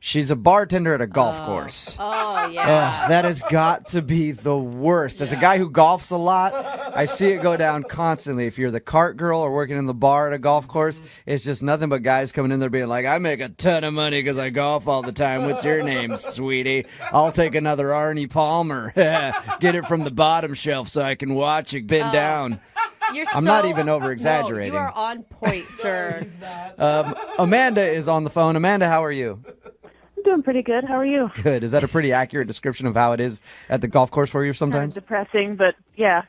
She's a bartender at a golf course. Oh, yeah. That has got to be the worst. As a guy who golfs a lot, I see it go down constantly. If you're the cart girl or working in the bar at a golf course, it's just nothing but guys coming in there being like, I make a ton of money because I golf all the time. What's your name, sweetie? I'll take another Arnie Palmer. Get it from the bottom shelf so I can watch it bend down. I'm not even over-exaggerating. No, you are on point, sir. Amanda is on the phone. Amanda, how are you? I'm doing pretty good. How are you? Good. Is that a pretty accurate description of how it is at the golf course for you sometimes? Kind of depressing, but yeah.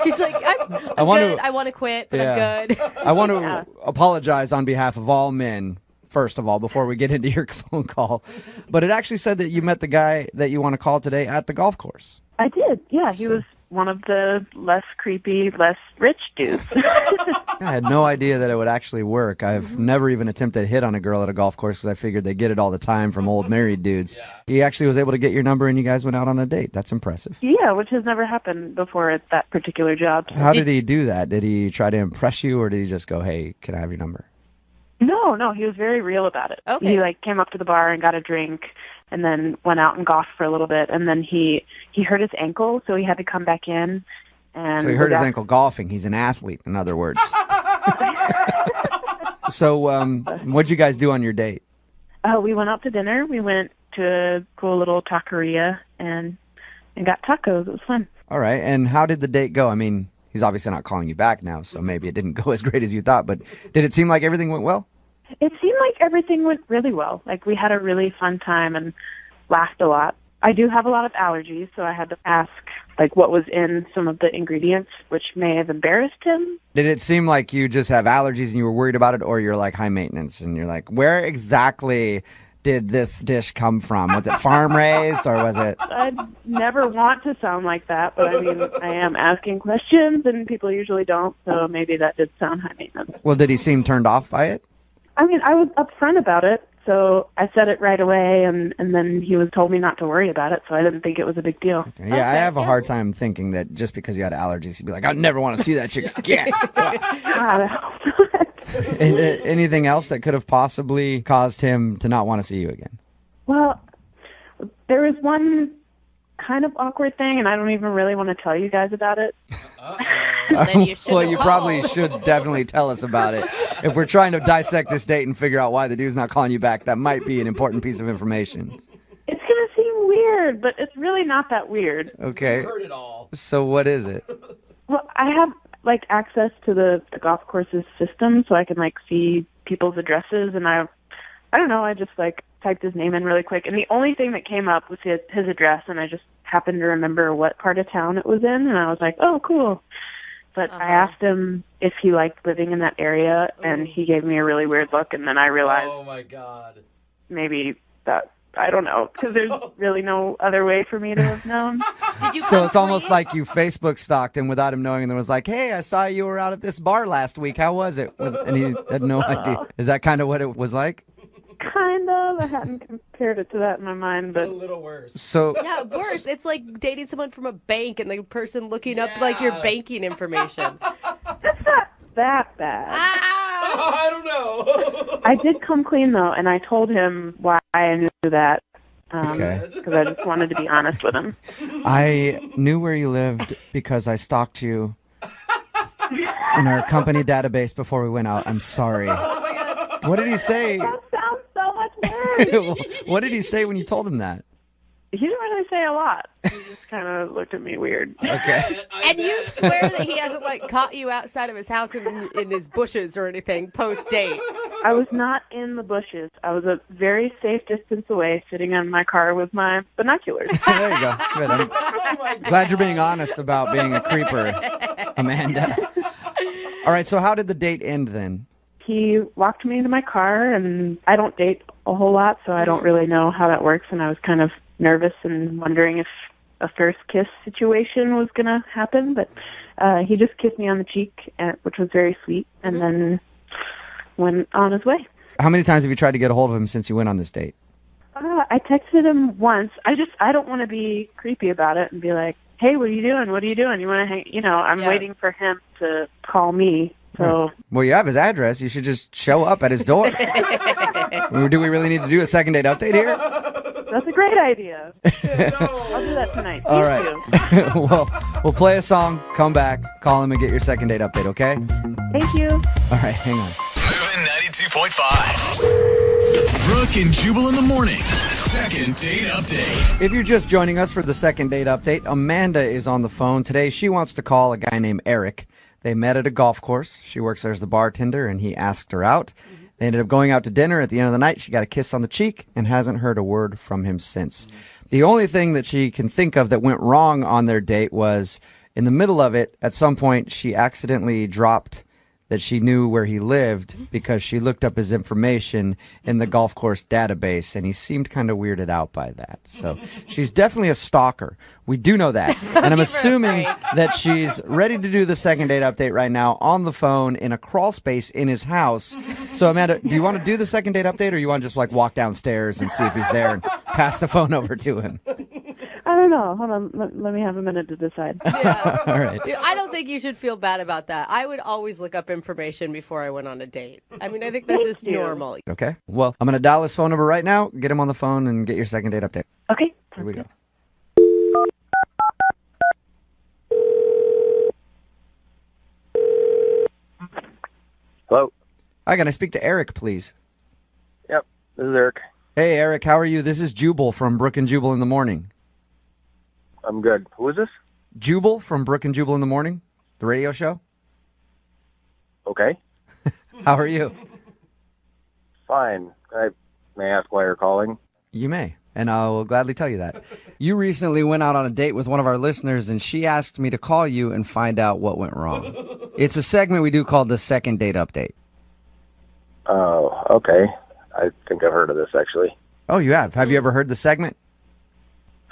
She's like, I'm good. I want to quit, but I'm good. I want to apologize on behalf of all men, first of all, before we get into your phone call. But it actually said that you met the guy that you want to call today at the golf course. I did. Yeah, he was one of the less creepy, less rich dudes. I had no idea that it would actually work. I've never even attempted to hit on a girl at a golf course because I figured they get it all the time from old married dudes. He actually was able to get your number and you guys went out on a date. That's impressive. Yeah, which has never happened before at that particular job. How did he do that? Did he try to impress you or did he just go, hey, can I have your number? No, he was very real about it. Okay. He came up to the bar and got a drink and then went out and golfed for a little bit, and then he hurt his ankle, so he had to come back in. And so he hurt his ankle golfing. He's an athlete, in other words. So what'd you guys do on your date? We went out to dinner. We went to a cool little taqueria and got tacos. It was fun. All right, and how did the date go? I mean, he's obviously not calling you back now, so maybe it didn't go as great as you thought, but did it seem like everything went well? It seemed like everything went really well. Like, we had a really fun time and laughed a lot. I do have a lot of allergies, so I had to ask, like, what was in some of the ingredients, which may have embarrassed him. Did it seem like you just have allergies and you were worried about it, or you're like high maintenance and you're like, where exactly did this dish come from? Was it farm raised or was it? I'd never want to sound like that, but I mean, I am asking questions and people usually don't, so maybe that did sound high maintenance. Well, did he seem turned off by it? I mean, I was upfront about it, so I said it right away, and then he was told me not to worry about it, so I didn't think it was a big deal. Yeah, I have a hard time thinking that just because you had allergies, you'd be like, I never want to see that chick again. Anything else that could have possibly caused him to not want to see you again? Well, there was one kind of awkward thing, and I don't even really want to tell you guys about it. Well, you probably should definitely tell us about it. If we're trying to dissect this date and figure out why the dude's not calling you back, that might be an important piece of information. It's going to seem weird, but it's really not that weird. Okay. Heard it all. So what is it? Well, I have, like, access to the golf course's system, so I can, like, see people's addresses, and I don't know, I just, like, typed his name in really quick, and the only thing that came up was his address, and I just happened to remember what part of town it was in, and I was like, oh, cool. But I asked him if he liked living in that area, and he gave me a really weird look, and then I realized, oh my God, maybe that, I don't know, because there's really no other way for me to have known. So it's almost like you Facebook stalked him without him knowing, and then was like, hey, I saw you were out at this bar last week. How was it? And he had no idea. Is that kind of what it was like? Kind of. I hadn't compared it to that in my mind, but a little worse. So yeah, worse. It's like dating someone from a bank and the person looking up like your banking information. It's not that bad. I don't know. I did come clean though, and I told him why I knew that. Because I just wanted to be honest with him. I knew where you lived because I stalked you in our company database before we went out. I'm sorry. What did he say? That sounds so much worse. What did he say when you told him that? He didn't really say a lot. He just kind of looked at me weird. Okay. And you swear that he hasn't like caught you outside of his house in his bushes or anything post date? I was not in the bushes. I was a very safe distance away, sitting in my car with my binoculars. There you go. Good. I'm glad you're being honest about being a creeper, Amanda. All right. So how did the date end then? He walked me into my car, and I don't date a whole lot, so I don't really know how that works, and I was kind of nervous and wondering if a first kiss situation was going to happen, but he just kissed me on the cheek, which was very sweet, and then went on his way. How many times have you tried to get a hold of him since you went on this date? I texted him once. I don't want to be creepy about it and be like, hey, what are you doing? What are you doing? You want to hang? You know, I'm waiting for him to call me. So. Well, you have his address. You should just show up at his door. Do we really need to do a second date update here? That's a great idea. I'll do that tonight. All right. Well, we'll play a song, come back, call him, and get your second date update, okay? Thank you. All right, hang on. Moving 92.5. Brooke and Jubal in the mornings. Second date update. If you're just joining us for the second date update, Amanda is on the phone today. She wants to call a guy named Eric. They met at a golf course. She works there as the bartender, and he asked her out. They ended up going out to dinner. At the end of the night, she got a kiss on the cheek and hasn't heard a word from him since. The only thing that she can think of that went wrong on their date was in the middle of it, at some point, she accidentally dropped that she knew where he lived because she looked up his information in the golf course database, and he seemed kind of weirded out by that. So she's definitely a stalker. We do know that. And I'm assuming that she's ready to do the second date update right now on the phone in a crawl space in his house. So, Amanda, do you want to do the second date update, or you want to just like walk downstairs and see if he's there and pass the phone over to him? I don't know. Hold on. Let me have a minute to decide. Yeah. All right. I don't think you should feel bad about that. I would always look up information before I went on a date. I mean, I think that's just normal. Okay. Well, I'm going to dial his phone number right now, get him on the phone, and get your second date update. Okay. Here we go. Hello. Hi, can I speak to Eric, please? Yep, this is Eric. Hey, Eric, how are you? This is Jubal from Brooke and Jubal in the Morning. I'm good. Who is this? Jubal from Brooke and Jubal in the Morning, the radio show. Okay. How are you? fine. May I ask why you're calling? You may, and I will gladly tell you that. You recently went out on a date with one of our listeners, and she asked me to call you and find out what went wrong. It's a segment we do called the Second Date Update. Oh, okay. I think I've heard of this, actually. Oh, you have? Have you ever heard the segment?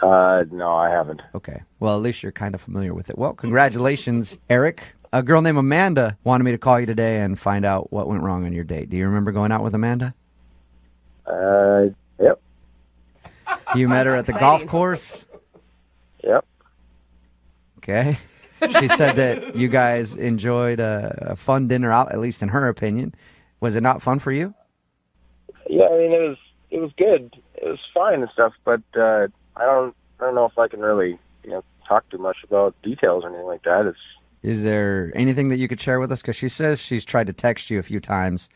No, I haven't. Okay. Well, at least you're kind of familiar with it. Well, congratulations, Eric. A girl named Amanda wanted me to call you today and find out what went wrong on your date. Do you remember going out with Amanda? Yep. You met her at the golf course? Yep. Okay. She said that you guys enjoyed a fun dinner out, at least in her opinion. Was it not fun for you? Yeah, I mean, it was good. It was fine and stuff, but I don't know if I can really, talk too much about details or anything like that. Is there anything that you could share with us? Because she says she's tried to text you a few times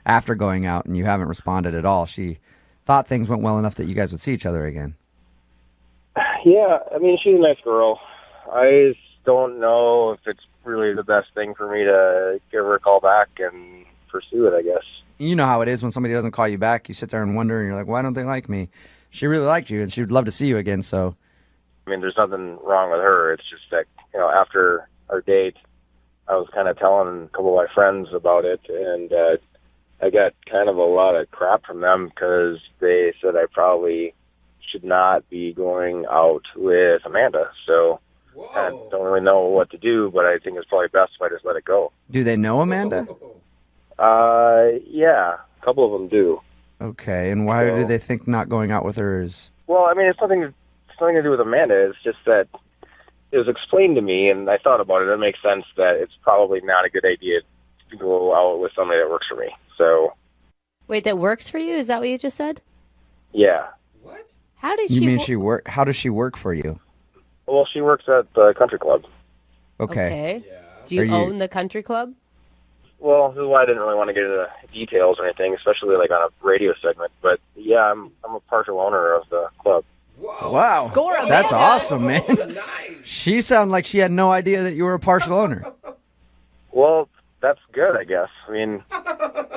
after going out, and you haven't responded at all. She thought things went well enough that you guys would see each other again. Yeah, I mean, she's a nice girl. I just don't know if it's really the best thing for me to give her a call back and pursue it, I guess. You know how it is when somebody doesn't call you back. You sit there and wonder, and you're like, why don't they like me? She really liked you, and she would love to see you again, so. I mean, there's nothing wrong with her. It's just that, after our date, I was kind of telling a couple of my friends about it, and I got kind of a lot of crap from them because they said I probably should not be going out with Amanda. So I don't really know what to do, but I think it's probably best if I just let it go. Do they know Amanda? Yeah, a couple of them do. Okay, and why do they think not going out with her is? Well, I mean, it's nothing to do with Amanda. It's just that it was explained to me, and I thought about it. It makes sense that it's probably not a good idea to go out with somebody that works for me. So. Wait, that works for you? Is that what you just said? Yeah. How did You she? mean she work? How does she work for you? Well, she works at the country club. Okay. Do you own the country club? Well, this is why I didn't really want to get into details or anything, especially like on a radio segment. But yeah, I'm a partial owner of the club. Wow. Score, Amanda. That's awesome, man. She sounded like she had no idea that you were a partial owner. Well, that's good, I guess. I mean,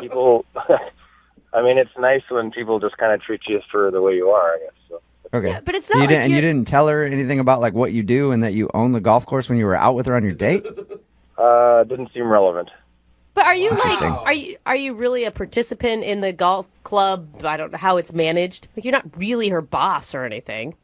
people. I mean, it's nice when people just kind of treat you for the way you are, I guess. So. Okay. Yeah, but it's not like you didn't tell her anything about like what you do and that you own the golf course when you were out with her on your date? Didn't seem relevant. But are you Interesting. are you really a participant in the golf club? I don't know how it's managed. Like, you're not really her boss or anything.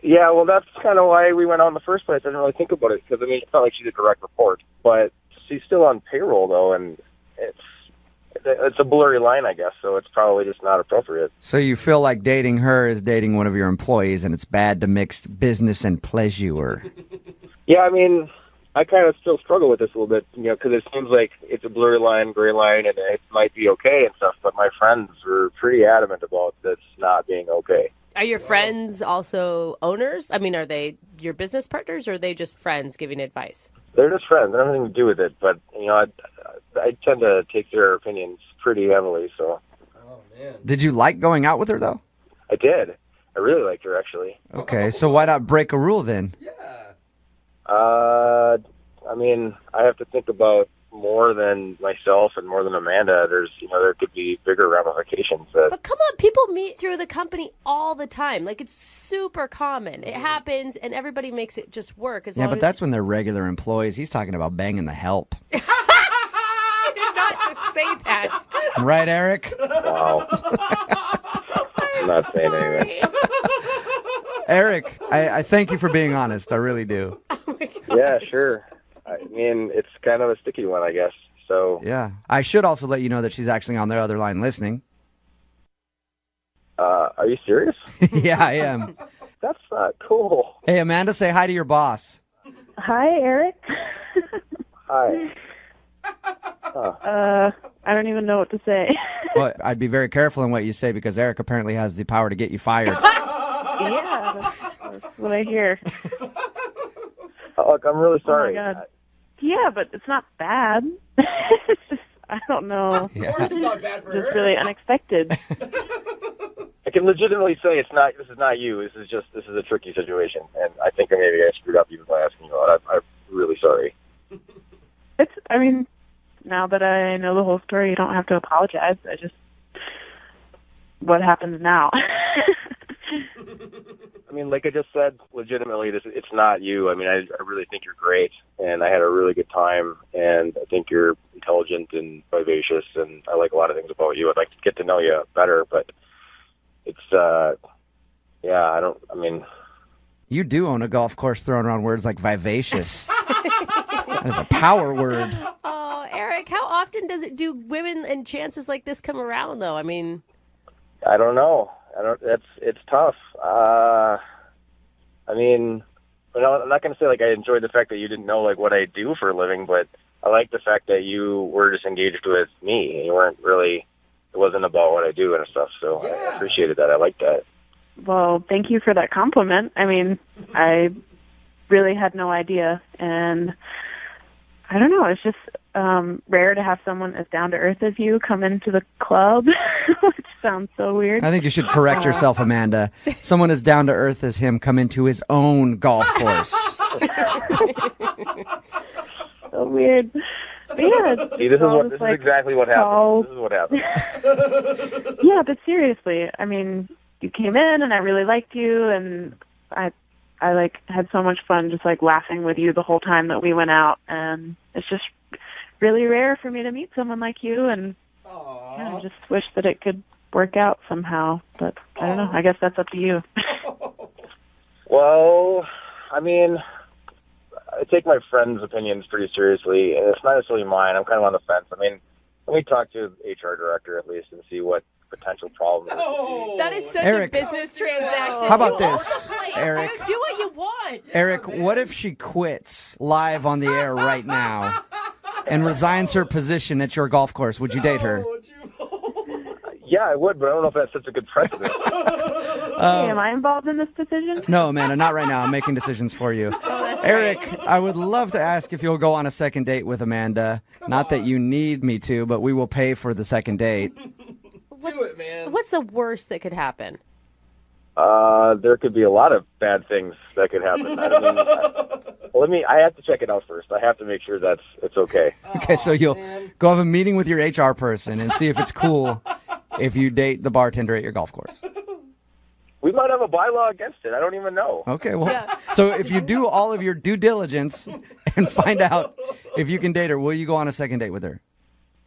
Yeah, well, that's kind of why we went out in the first place. I didn't really think about it because, I mean, it's not like she's a direct report. But she's still on payroll, though, and it's a blurry line, I guess, so it's probably just not appropriate. So you feel like dating her is dating one of your employees, and it's bad to mix business and pleasure. Yeah, I mean, I kind of still struggle with this a little bit, because it seems like it's a blurry line, gray line, and it might be okay and stuff, but my friends were pretty adamant about this not being okay. Are your friends also owners? I mean, are they your business partners, or are they just friends giving advice? They're just friends. They don't have anything to do with it, but, I tend to take their opinions pretty heavily, so. Oh, man. Did you like going out with her, though? I did. I really liked her, actually. Okay, so why not break a rule then? I mean, I have to think about more than myself and more than Amanda. There's, there could be bigger ramifications. But come on, people meet through the company all the time. Like, it's super common. It happens, and everybody makes it just work. Yeah, but that's when they're regular employees. He's talking about banging the help. I did not just say that. Right, Eric? Wow. I'm not saying anything. Eric, I thank you for being honest. I really do. Yeah, sure. I mean, it's kind of a sticky one, I guess. So yeah, I should also let you know that she's actually on the other line listening. Are you serious? Yeah, I am. That's not cool. Hey, Amanda, say hi to your boss. Hi, Eric. Hi. I don't even know what to say. Well, I'd be very careful in what you say because Eric apparently has the power to get you fired. Yeah, that's what I hear. Look, I'm really sorry. Oh my God. Yeah, but it's not bad. It's just, I don't know. Yeah. It's not bad for her. It's really unexpected. I can legitimately say it's not. This is not you. This is a tricky situation, and I think maybe I screwed up even by asking you out. I'm really sorry. I mean, now that I know the whole story, you don't have to apologize. what happens now? I mean, like I just said, legitimately, it's not you. I mean, I really think you're great, and I had a really good time, and I think you're intelligent and vivacious, and I like a lot of things about you. I'd like to get to know you better, but it's, You do own a golf course throwing around words like vivacious. That is a power word. Oh, Eric, how often do women and chances like this come around, though? I mean, I don't know. It's tough. I mean, I'm not going to say like I enjoyed the fact that you didn't know like what I do for a living, but I like the fact that you were just engaged with me. You weren't really. It wasn't about what I do and stuff. So I appreciated that. I like that. Well, thank you for that compliment. I mean, I really had no idea, and I don't know. It's just rare to have someone as down to earth as you come into the club, which sounds so weird. I think you should correct yourself, Amanda. Someone as down to earth as him come into his own golf course. So weird. But yeah, See, this is exactly what happened. This is what happened. Yeah, but seriously, I mean, you came in and I really liked you, and I like had so much fun just like laughing with you the whole time that we went out, and it's just really rare for me to meet someone like you, and I just wish that it could work out somehow, but I don't know. I guess that's up to you. Well, I mean, I take my friends' opinions pretty seriously, and it's not necessarily mine. I'm kind of on the fence. I mean, let me talk to the HR director at least and see what potential problems. that is such Eric, a business transaction. how about You own this, the place, Eric? dude. Do what you want. Eric, what if she quits live on the air right now and resigns her position at your golf course? Would you date her? Yeah, I would, but I don't know if that's such a good precedent. Hey, am I involved in this decision? No, Amanda, not right now. I'm making decisions for you. Eric, I would love to ask if you'll go on a second date with Amanda. Not that you need me to, but we will pay for the second date. Do it, man. What's the worst that could happen? There could be a lot of bad things that could happen. I have to check it out first. I have to make sure it's okay. Okay, so you'll go have a meeting with your HR person and see if it's cool if you date the bartender at your golf course. We might have a bylaw against it. I don't even know. Okay, well, so if you do all of your due diligence and find out if you can date her, will you go on a second date with her?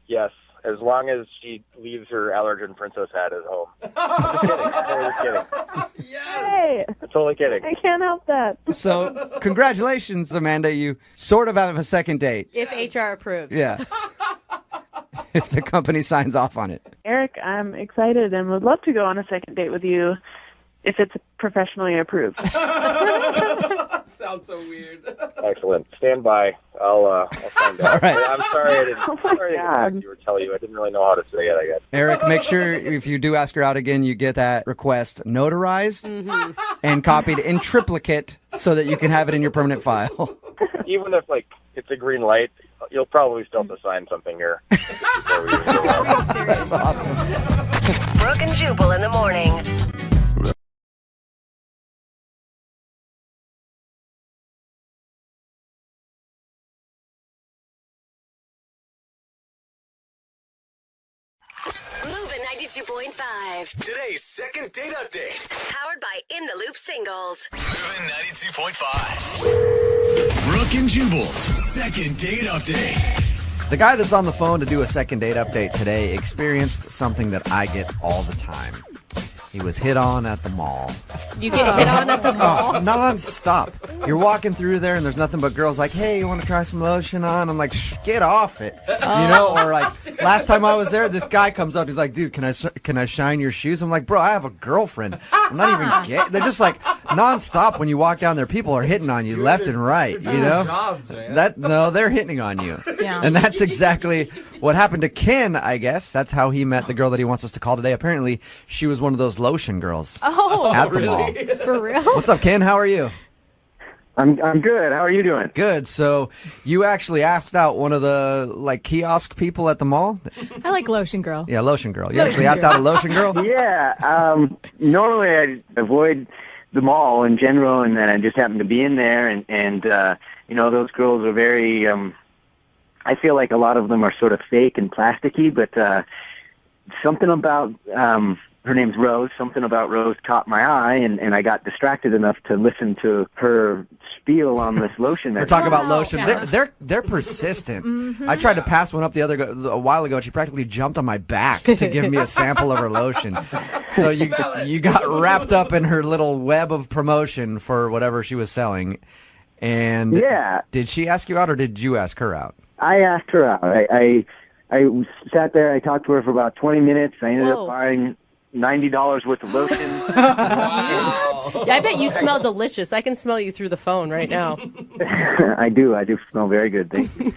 Yes, as long as she leaves her allergen princess hat at home. I'm just kidding. I'm totally kidding. Hey, I'm totally kidding. I can't help that. So, congratulations, Amanda. You sort of have a second date. If HR approves. Yeah. If the company signs off on it. Eric, I'm excited and would love to go on a second date with you if it's professionally approved. Sounds so weird. Excellent. Stand by. I'll find out. All right. I'm sorry I didn't. Oh my sorry I God. didn't or tell you. I didn't really know how to say it. I guess. Eric, make sure if you do ask her out again, you get that request notarized and copied in triplicate so that you can have it in your permanent file. Even if it's a green light, you'll probably still have to sign something here. Before we go out. That's awesome. Brooke and Jubal in the morning. Moving 92.5. Today's second date update. Powered by In the Loop Singles. Moving 92.5. Brooke and Jubal's second date update. The guy that's on the phone to do a second date update today experienced something that I get all the time. He was hit on at the mall. You get hit on at the mall? Non-stop. You're walking through there and there's nothing but girls like, hey, you want to try some lotion on? I'm like, get off it. You know, or like last time I was there, this guy comes up. He's like, dude, can I shine your shoes? I'm like, bro, I have a girlfriend. I'm not even gay. They're just like non-stop when you walk down there. People are hitting on you left and right, you know? Jobs, man. They're hitting on you. Yeah. And that's exactly what happened to Ken, I guess. That's how he met the girl that he wants us to call today. Apparently, she was one of those lotion girls at the mall. For real? What's up, Ken? How are you? I'm good. How are you doing? Good. So you actually asked out one of the kiosk people at the mall? I like Lotion Girl. Yeah, lotion girl. You actually asked out a lotion girl? Yeah. Normally I avoid the mall in general, and then I just happened to be in there, and those girls are very. I feel like a lot of them are sort of fake and plasticky, but something about her name's Rose. Something about Rose caught my eye, and I got distracted enough to listen to her spiel on this lotion. We're talking about lotion. They're persistent. I tried to pass one up a while ago, and she practically jumped on my back to give me a sample of her lotion. So you got wrapped up in her little web of promotion for whatever she was selling. And did she ask you out, or did you ask her out? I asked her out. I sat there. I talked to her for about 20 minutes. I ended up buying $90 worth of lotion. I bet you smell delicious. I can smell you through the phone right now. I do smell very good, thank you.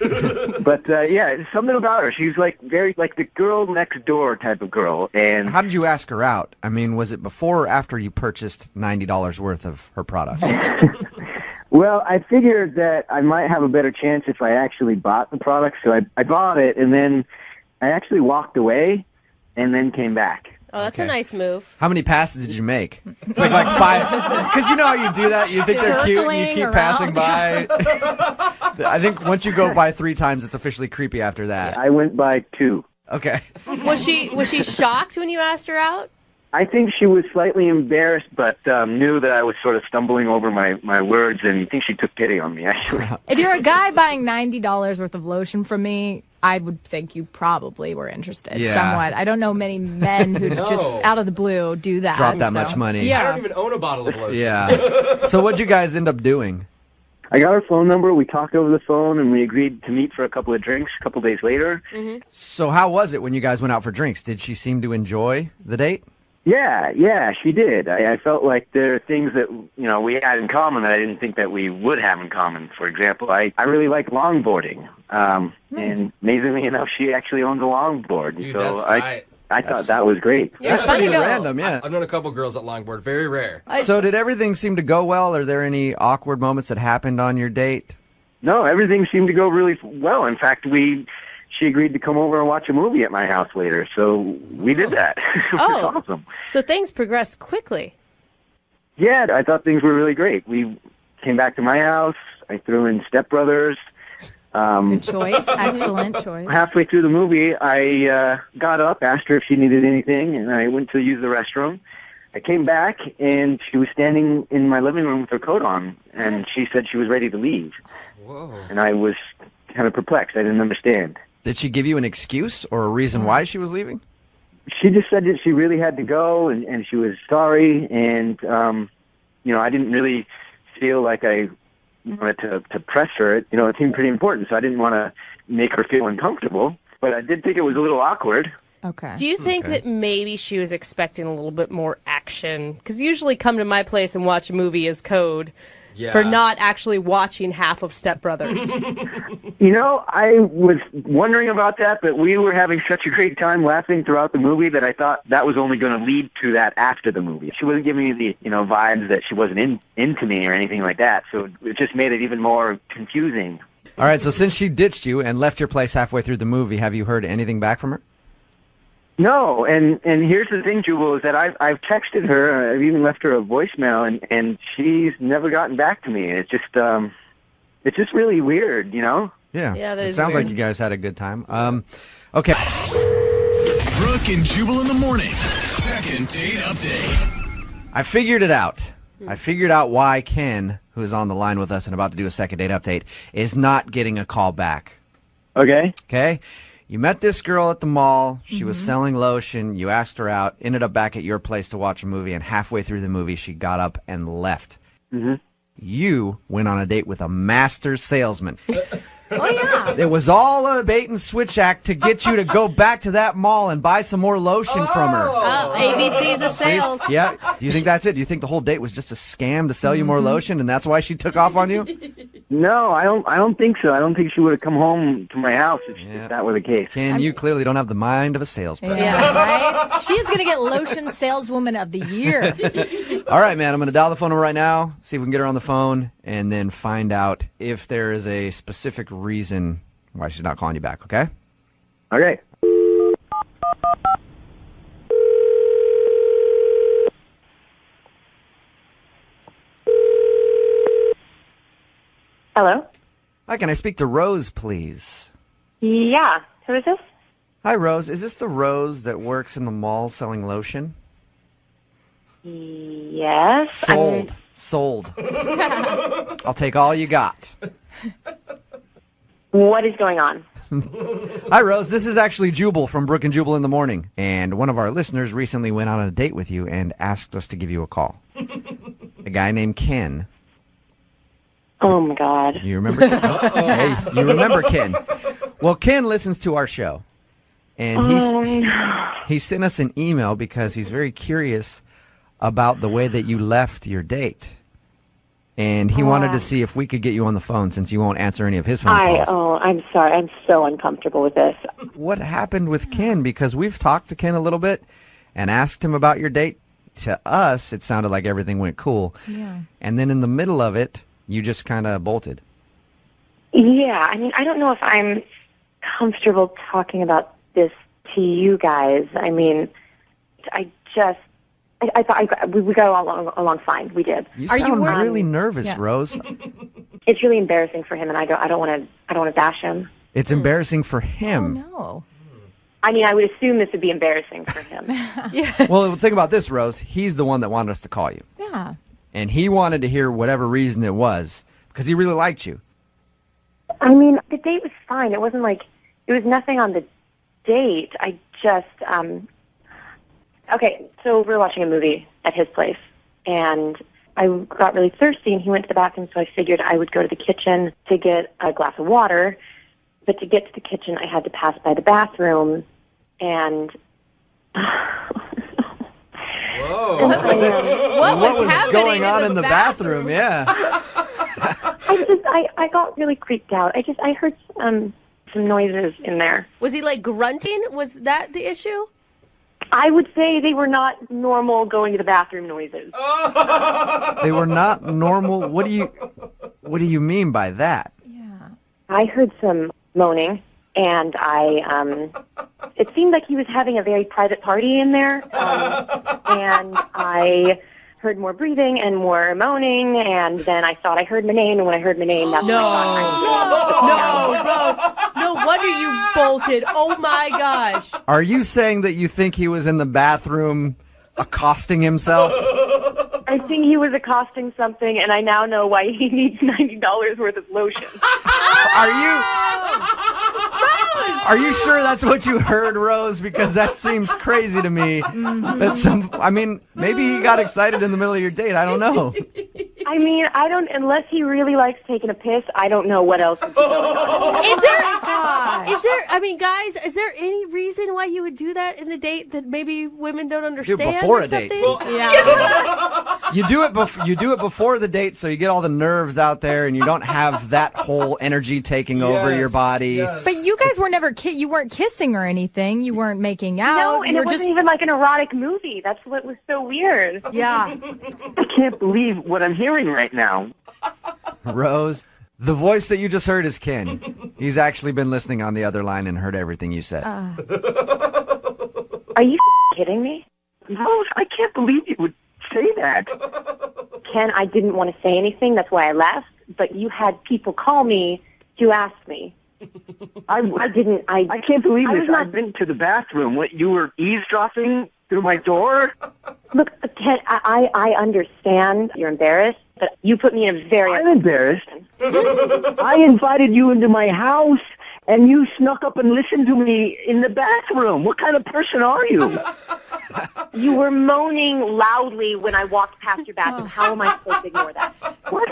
But it's something about her. She's like the girl next door type of girl. And how did you ask her out? I mean, was it before or after you purchased $90 worth of her products? Well, I figured that I might have a better chance if I actually bought the product. So I bought it, and then I actually walked away and then came back. Oh, that's a nice move. How many passes did you make? Like 5? Because you know how you do that. You think they're cute and you keep passing by. I think once you go by 3 times, it's officially creepy after that. I went by 2. Okay. Was she shocked when you asked her out? I think she was slightly embarrassed, but knew that I was sort of stumbling over my words, and I think she took pity on me, actually. If you're a guy buying $90 worth of lotion from me, I would think you probably were interested somewhat. I don't know many men who just out of the blue do that. Drop that much money. I don't even own a bottle of lotion. Yeah. So what'd you guys end up doing? I got her phone number. We talked over the phone, and we agreed to meet for a couple of drinks a couple days later. Mm-hmm. So how was it when you guys went out for drinks? Did she seem to enjoy the date? Yeah, she did. I felt like there are things that we had in common that I didn't think that we would have in common. For example, I really like longboarding, and amazingly enough, she actually owns a longboard. Dude, so that's I thought that was great. That's pretty random, yeah. I've known a couple girls that longboard. Very rare. So did everything seem to go well? Are there any awkward moments that happened on your date? No, everything seemed to go really well. In fact, she agreed to come over and watch a movie at my house later, so we did that. It was awesome. So things progressed quickly. Yeah, I thought things were really great. We came back to my house. I threw in Step Brothers. Good choice. Excellent choice. Halfway through the movie, I got up, asked her if she needed anything, and I went to use the restroom. I came back, and she was standing in my living room with her coat on, and she said she was ready to leave. Whoa. And I was kind of perplexed. I didn't understand. Did she give you an excuse or a reason why she was leaving? She just said that she really had to go, and she was sorry, and I didn't really feel like I wanted to press her. It seemed pretty important, so I didn't want to make her feel uncomfortable, but I did think it was a little awkward. Okay. Do you think that maybe she was expecting a little bit more action? Because usually come to my place and watch a movie is code for not actually watching half of Step Brothers. I was wondering about that, but we were having such a great time laughing throughout the movie that I thought that was only going to lead to that after the movie. She wasn't giving me the, vibes that she wasn't into me or anything like that, so it just made it even more confusing. All right, so since she ditched you and left your place halfway through the movie, have you heard anything back from her? No, and here's the thing, Jubal, is that I've texted her, I've even left her a voicemail, and she's never gotten back to me. It's just really weird, Yeah, that it is sounds weird. like you guys had a good time. Okay. Brooke and Jubal in the mornings. Second date update. I figured it out. I figured out why Ken, who is on the line with us and about to do a second date update, is not getting a call back. Okay. Okay? You met this girl at the mall. She was selling lotion. You asked her out, ended up back at your place to watch a movie, and halfway through the movie, she got up and left. Mm-hmm. You went on a date with a master salesman. Oh, yeah. It was all a bait and switch act to get you to go back to that mall and buy some more lotion from her. Oh, ABC's of sales. See? Yeah. Do you think that's it? Do you think the whole date was just a scam to sell you more lotion, and that's why she took off on you? No, I don't think so. I don't think she would have come home to my house if that were the case. Ken, you clearly don't have the mind of a salesperson. Yeah, right? She is going to get Lotion Saleswoman of the Year. All right, man. I'm going to dial the phone number right now, see if we can get her on the phone, and then find out if there is a specific reason why she's not calling you back, okay? Okay. Hello? Hi, can I speak to Rose, please? Yeah. Who is this? Hi, Rose. Is this the Rose that works in the mall selling lotion? Yes. Sold. I'll take all you got. What is going on? Hi, Rose. This is actually Jubal from Brooke and Jubal in the Morning. And one of our listeners recently went on a date with you and asked us to give you a call. A guy named Ken. Oh, my God. You remember Ken? Hey, you remember Ken. Well, Ken listens to our show. And he sent us an email because he's very curious about the way that you left your date. And he wanted to see if we could get you on the phone since you won't answer any of his phone calls. I'm sorry. I'm so uncomfortable with this. What happened with Ken? Because we've talked to Ken a little bit and asked him about your date. To us, it sounded like everything went cool. Yeah. And then in the middle of it, you just kind of bolted. Yeah. I mean, I don't know if I'm comfortable talking about this to you guys. I mean, I thought we got along fine. We did. You sound really nervous, Rose. It's really embarrassing for him, and I don't want to bash him. It's embarrassing for him. Oh, no. I mean, I would assume this would be embarrassing for him. Well, think about this, Rose. He's the one that wanted us to call you. Yeah. And he wanted to hear whatever reason it was because he really liked you. I mean, the date was fine. It wasn't like it was nothing on the date. I just okay, so we were watching a movie at his place, and I got really thirsty, and he went to the bathroom, so I figured I would go to the kitchen to get a glass of water. But to get to the kitchen, I had to pass by the bathroom, and Whoa. What was going on in the bathroom? Yeah. I got really creeped out. I heard some noises in there. Was he like grunting? Was that the issue? I would say they were not normal going to the bathroom noises. They were not normal. What do you mean by that? I heard some moaning, and it seemed like he was having a very private party in there, and I heard more breathing and more moaning, and then I thought I heard my name, and when I heard my name, that's when I thought No wonder you bolted. Oh my gosh. Are you saying that you think he was in the bathroom accosting himself? I think he was accosting something, and I now know why he needs $90 worth of lotion. Are you sure that's what you heard, Rose? Because that seems crazy to me. That maybe he got excited in the middle of your date. I don't know. I mean, unless he really likes taking a piss, I don't know what else is going on. Guys, is there any reason why you would do that in a date that maybe women don't understand? Before or a date. something? You do it before the date, so you get all the nerves out there, and you don't have that whole energy taking over your body. Yes. But you guys were never you weren't kissing or anything. You weren't making out. No, and it wasn't even like an erotic movie. That's what was so weird. Yeah. I can't believe what I'm hearing right now. Rose, the voice that you just heard is Ken. He's actually been listening on the other line and heard everything you said. Are you kidding me? Rose, I can't believe you would say that. Ken, I didn't want to say anything. That's why I left. But you had people call me to ask me. I can't believe this. I've been to the bathroom. What, you were eavesdropping through my door? Look, Ken, I understand you're embarrassed, but you put me in a very... I'm embarrassed. I invited you into my house, and you snuck up and listened to me in the bathroom. What kind of person are you? You were moaning loudly when I walked past your bathroom. How am I supposed to ignore that? What?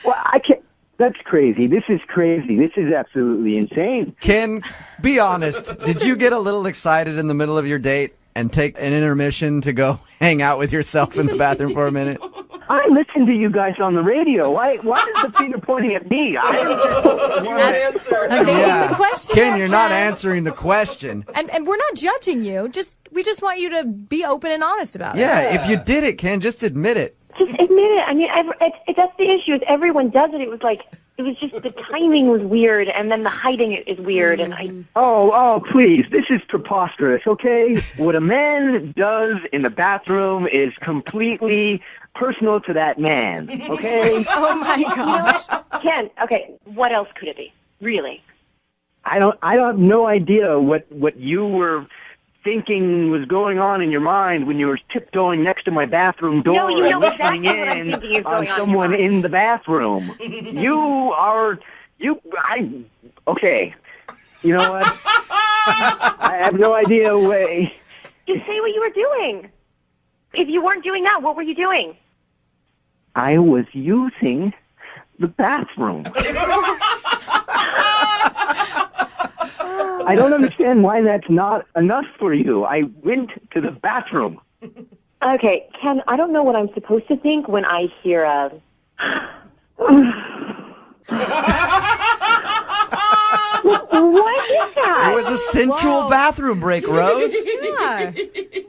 Well, I can't... That's crazy. This is crazy. This is absolutely insane. Ken, be honest. Did you get a little excited in the middle of your date and take an intermission to go hang out with yourself in the bathroom for a minute? I listen to you guys on the radio. Why is the finger pointing at me? That's evading the question. Ken, you're not answering the question. And we're not judging you. We just want you to be open and honest about it. Yeah, if you did it, Ken, just admit it. Just admit it. I mean, that's the issue. Is everyone does it. It was just the timing was weird, and then the hiding is weird. And Oh, please. This is preposterous, okay? What a man does in the bathroom is completely personal to that man, okay? Oh, my gosh. Ken, okay, what else could it be? Really? I have no idea what you were thinking was going on in your mind when you were tiptoeing next to my bathroom door No, you know and listening exactly what I'm in thinking is on going on in someone your in the bathroom. Okay. You know what? I have no idea way. Just say what you were doing. If you weren't doing that, what were you doing? I was using the bathroom. I don't understand why that's not enough for you. I went to the bathroom. Okay, Ken, I don't know what I'm supposed to think when I hear a... What is that? It was a sensual bathroom break, Rose. Yeah.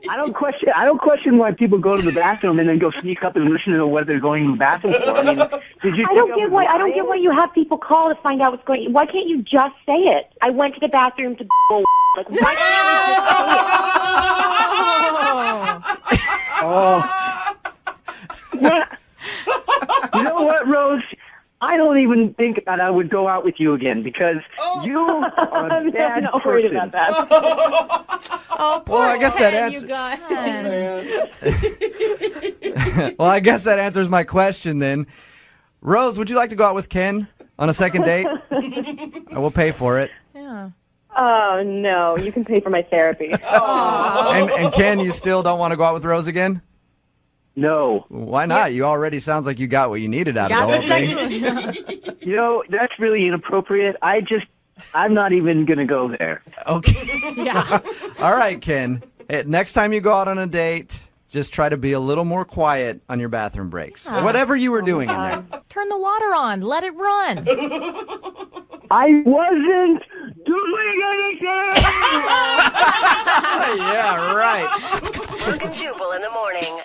I don't question why people go to the bathroom and then go sneak up and listen to what they're going to the bathroom for. I mean, did you? I don't get why you have people call to find out what's going on. Why can't you just say it? I went to the bathroom to like why can't you just say it? Oh. You know what, Rose? I don't even think that I would go out with you again because you are a bad I'm not worried person. about that. Oh, poor Well, I guess that Ken, answer- you guys. Well, I guess that answers my question then. Rose, would you like to go out with Ken on a second date? I will pay for it. Yeah. Oh no, you can pay for my therapy. And Ken, you still don't want to go out with Rose again? No. Why not? You already sounds like you got what you needed out of the whole thing. You know, that's really inappropriate. I'm not even going to go there. Okay. Yeah. All right, Ken. Next time you go out on a date, just try to be a little more quiet on your bathroom breaks. Whatever you were doing in there. Turn the water on. Let it run. I wasn't doing anything! Yeah, right. Brooke and Jubal in the morning.